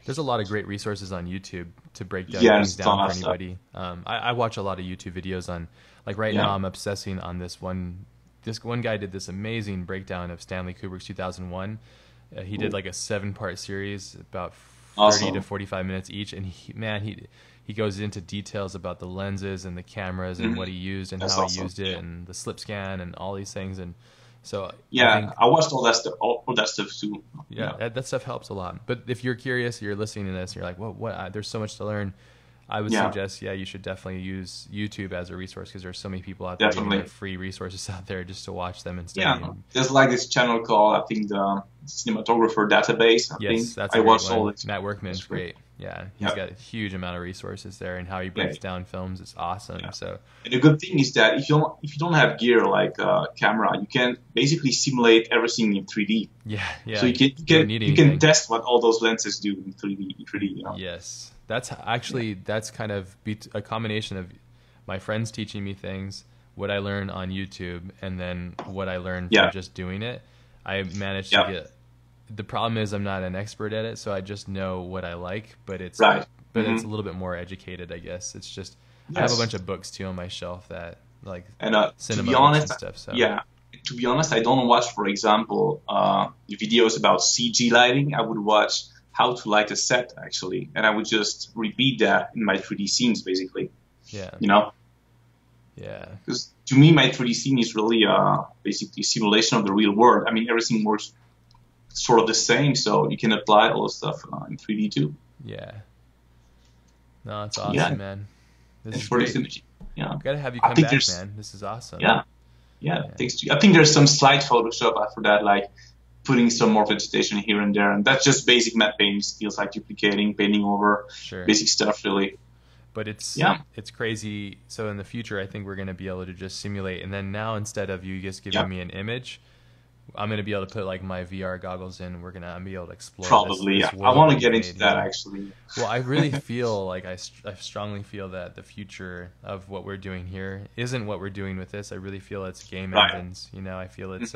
There's a lot of great resources on YouTube to break down Yeah, things there's a down ton for of stuff. anybody. I watch a lot of YouTube videos on, like right Yeah. now I'm obsessing on this one. This one guy did this amazing breakdown of Stanley Kubrick's 2001. He did like a 7-part series, about 30 Awesome. to 45 minutes each, and he goes into details about the lenses and the cameras and what he used and That's how awesome. he used it and the slip scan and all these things. And so Yeah, I watched all that stuff. All that stuff too. yeah, that stuff helps a lot. But if you're curious, you're listening to this, and you're like, what? There's so much to learn. I would Yeah. suggest, you should definitely use YouTube as a resource, because there's so many people out there giving Definitely. their free resources out there just to watch them and study. Yeah, there's like this channel called, I think, the Cinematographer Database. I think Yes, that's I a great watched all one. it. Matt Workman's That's great. great. Yeah, he's Yeah. got a huge amount of resources there, and how he breaks down films is awesome. Yeah. So And the good thing is that if you don't have gear like a camera, you can basically simulate everything in 3D. yeah. So you don't need you can anything. test what all those lenses do in 3D. Yes, that's kind of a combination of my friends teaching me things, what I learned on YouTube, and then what I learned Yeah. from just doing it. I managed Yeah. to get. The problem is I'm not an expert at it, so I just know what I like, but it's Right. it's Mhm. a little bit more educated, I guess. It's just I have a Yes. bunch of books too on my shelf that like And to cinema be books honest, and stuff. So to be honest, I don't watch, for example, videos about CG lighting. I would watch how to light a set actually, and I would just repeat that in my 3D scenes basically. yeah, yeah, Because to me, my 3D scene is really basically a simulation of the real world. I mean, everything works sort of the same, so you can apply all the stuff in 3D too. yeah. No, it's awesome, Yeah. man. This It's is for great. this image. Yeah. Gotta have you I come think back, there's- man. This is awesome. Yeah. Thanks to you. I think there's some slight Photoshop after that, like putting some more vegetation here and there, and that's just basic matte painting skills, like duplicating, painting over, Sure. basic stuff, really. But it's Yeah. it's crazy. So in the future, I think we're going to be able to just simulate. And then now, instead of you just giving Yeah. me an image, I'm going to be able to put like my VR goggles in. We're going to be able to explore. Probably, this yeah. I world want to we've get into made, that, you know? actually. Well, I really feel like I strongly feel that the future of what we're doing here isn't what we're doing with this. I really feel it's game Right. engines. I feel it's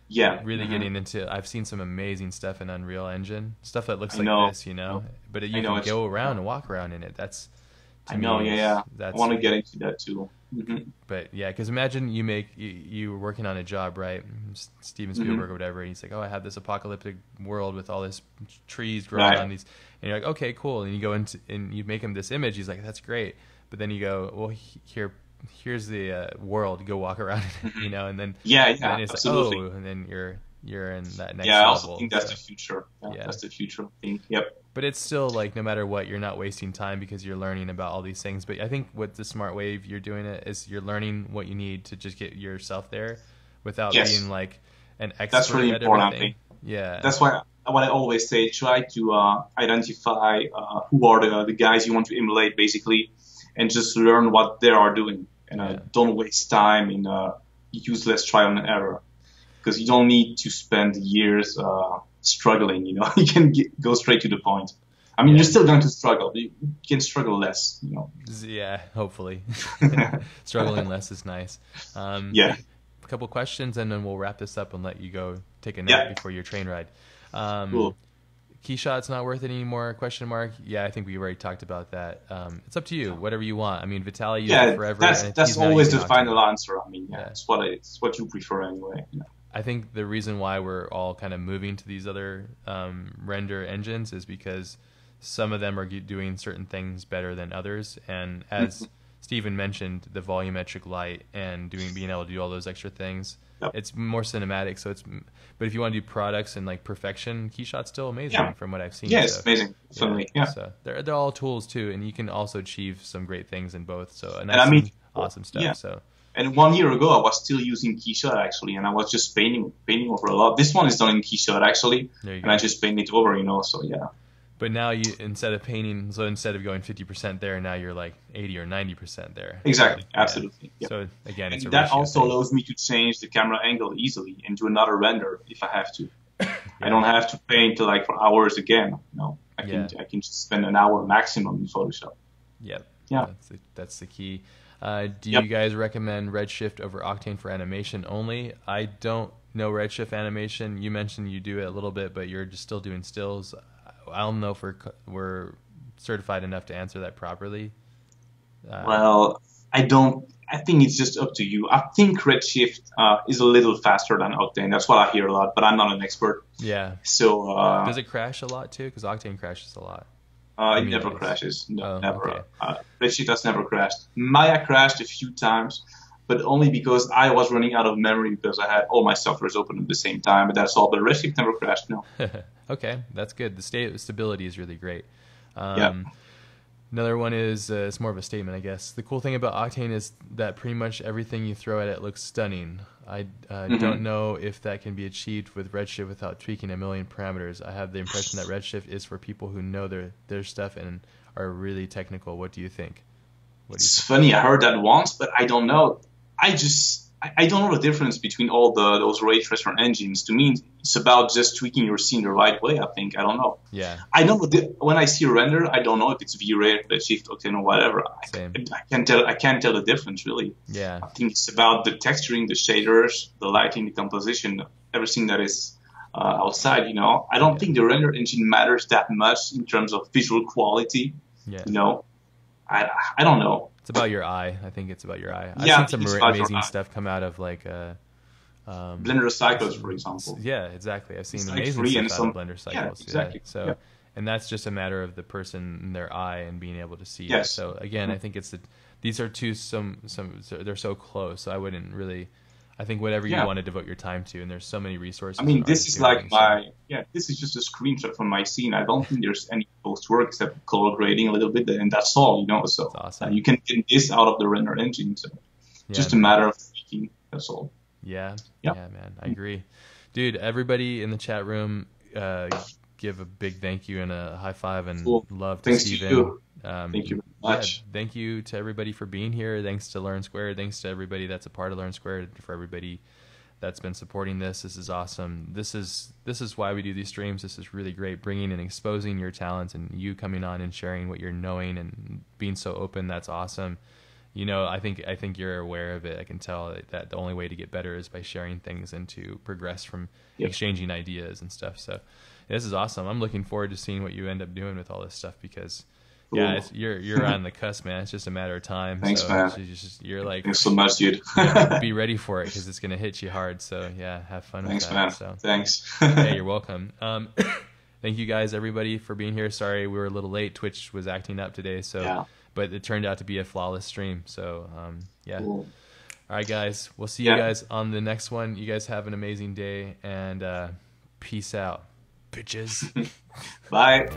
Yeah. really Mhm. getting into. I've seen some amazing stuff in Unreal Engine, stuff that looks I like know. this, but you I know, can it's- go around and walk around in it. That's to I know, me, yeah. I That's want to get into that, too. Mhm. But yeah, because imagine you were working on a job, right? Steven Spielberg or whatever, and he's like, "Oh, I have this apocalyptic world with all this trees growing Right. on these," and you're like, "Okay, cool." And you go into and you make him this image. He's like, "That's great," but then you go, "Well, here's the world. Go walk around in it," and then Yeah, and yeah, it's absolutely. like, oh, and then you're in that next Yeah, I also level. think that's so. the future. Yeah. That's the future thing. Yep. But it's still like no matter what, you're not wasting time because you're learning about all these things. But I think what the smart way you're doing it is you're learning what you need to just get yourself there without Yes. being like an expert That's really at important, I everything. Yeah. That's why what I always say, try to identify who are the guys you want to emulate, basically, and just learn what they are doing. And Yeah. don't waste time in useless trial and error, because you don't need to spend years struggling. You can go straight to the point. I mean, Yeah. you're still going to struggle, but you can struggle less. Yeah, hopefully. Struggling less is nice. Yeah. A couple questions, and then we'll wrap this up and let you go take a nap before your train ride. Cool. Keyshot's not worth it anymore? Question mark. Yeah, I think we already talked about that. It's up to you. Whatever you want. I mean, Vitaly used it forever. and that's he's not always using the Octane. final answer. I mean, Yeah. it's what you prefer anyway. I think the reason why we're all kind of moving to these other render engines is because some of them are doing certain things better than others. And as Steven mentioned, the volumetric light and being able to do all those extra things, it's more cinematic. But if you want to do products and like perfection, Keyshot's still amazing from what I've seen. Yeah, it's amazing. Definitely. Yeah. So they're all tools too, and you can also achieve some great things in both. So And I mean, awesome stuff. yeah. So. And 1 year ago, I was still using Keyshot actually, and I was just painting over a lot. This one is done in Keyshot actually, There you and go. I just paint it over, So yeah. But now you, instead of painting, so instead of going 50% there, now you're like 80 or 90% there. Exactly, Yeah. absolutely. Yep. So again, it's and a that ratio also thing. allows me to change the camera angle easily and do another render if I have to. Yeah. I don't have to paint like for hours again. No, I can just spend an hour maximum in Photoshop. Yep. Yeah. That's the key. Do Yep. you guys recommend Redshift over Octane for animation only? I don't know Redshift animation. You mentioned you do it a little bit, but you're just still doing stills. I don't know if we're certified enough to answer that properly. Well, I don't. I think it's just up to you. I think Redshift is a little faster than Octane. That's what I hear a lot, but I'm not an expert. Yeah. So does it crash a lot too? Because Octane crashes a lot. It never crashes. No, never. Okay. Redshift has never crashed. Maya crashed a few times, but only because I was running out of memory because I had all my softwares open at the same time. But that's all. But Redshift never crashed. No. Okay, that's good. The stability is really great. Yeah. Another one is it's more of a statement, I guess. The cool thing about Octane is that pretty much everything you throw at it looks stunning. I don't know if that can be achieved with Redshift without tweaking a million parameters. I have the impression that Redshift is for people who know their stuff and are really technical. What do you think? It's funny. I heard that once, but I don't know. I don't know the difference between all those ray tracer engines. To me, it's about just tweaking your scene the right way. I think. I don't know. Yeah. I know when I see a render, I don't know if it's V-Ray, Redshift, Octane, or whatever. Same. I can't tell the difference really. Yeah. I think it's about the texturing, the shaders, the lighting, the composition, everything that is outside. I don't think the render engine matters that much in terms of visual quality. Yeah. I don't know. It's about your eye. I think it's about your eye. Yeah, I've seen some amazing stuff come out of like Blender Cycles, for example. Yeah, exactly. I've seen It's amazing like stuff out of Blender Cycles. Yeah, exactly. So, yeah. And that's just a matter of the person and their eye and being able to see. Yes. It. So again, I think these are they're so close. So I wouldn't really. I think whatever you want to devote your time to, and there's so many resources. I mean, this is like this is just a screenshot from my scene. I don't think there's any post work except color grading a little bit, and that's all, So that's awesome. You can get this out of the render engine. So just a matter of tweaking. That's all. Yeah, man, I agree, dude. Everybody in the chat room, give a big thank you and a high five and love to Steven. Thank you very much. Thank you to everybody for being here. Thanks to Learn Squared. Thanks to everybody that's a part of Learn Squared. For everybody that's been supporting this. This is awesome. This is why we do these streams. This is really great, bringing and exposing your talents and you coming on and sharing what you're knowing and being so open. That's awesome. I think you're aware of it. I can tell that the only way to get better is by sharing things and to progress from exchanging ideas and stuff. So this is awesome. I'm looking forward to seeing what you end up doing with all this stuff because you're on the cusp, man. It's just a matter of time. Thanks, man. You're like, thanks so much, dude. Be ready for it because it's gonna hit you hard. So yeah, have fun with that. Man. So thanks. Yeah, you're welcome. Thank you guys, everybody, for being here. Sorry we were a little late. Twitch was acting up today, but it turned out to be a flawless stream. So Cool. All right, guys. We'll see you guys on the next one. You guys have an amazing day and peace out, bitches. Bye.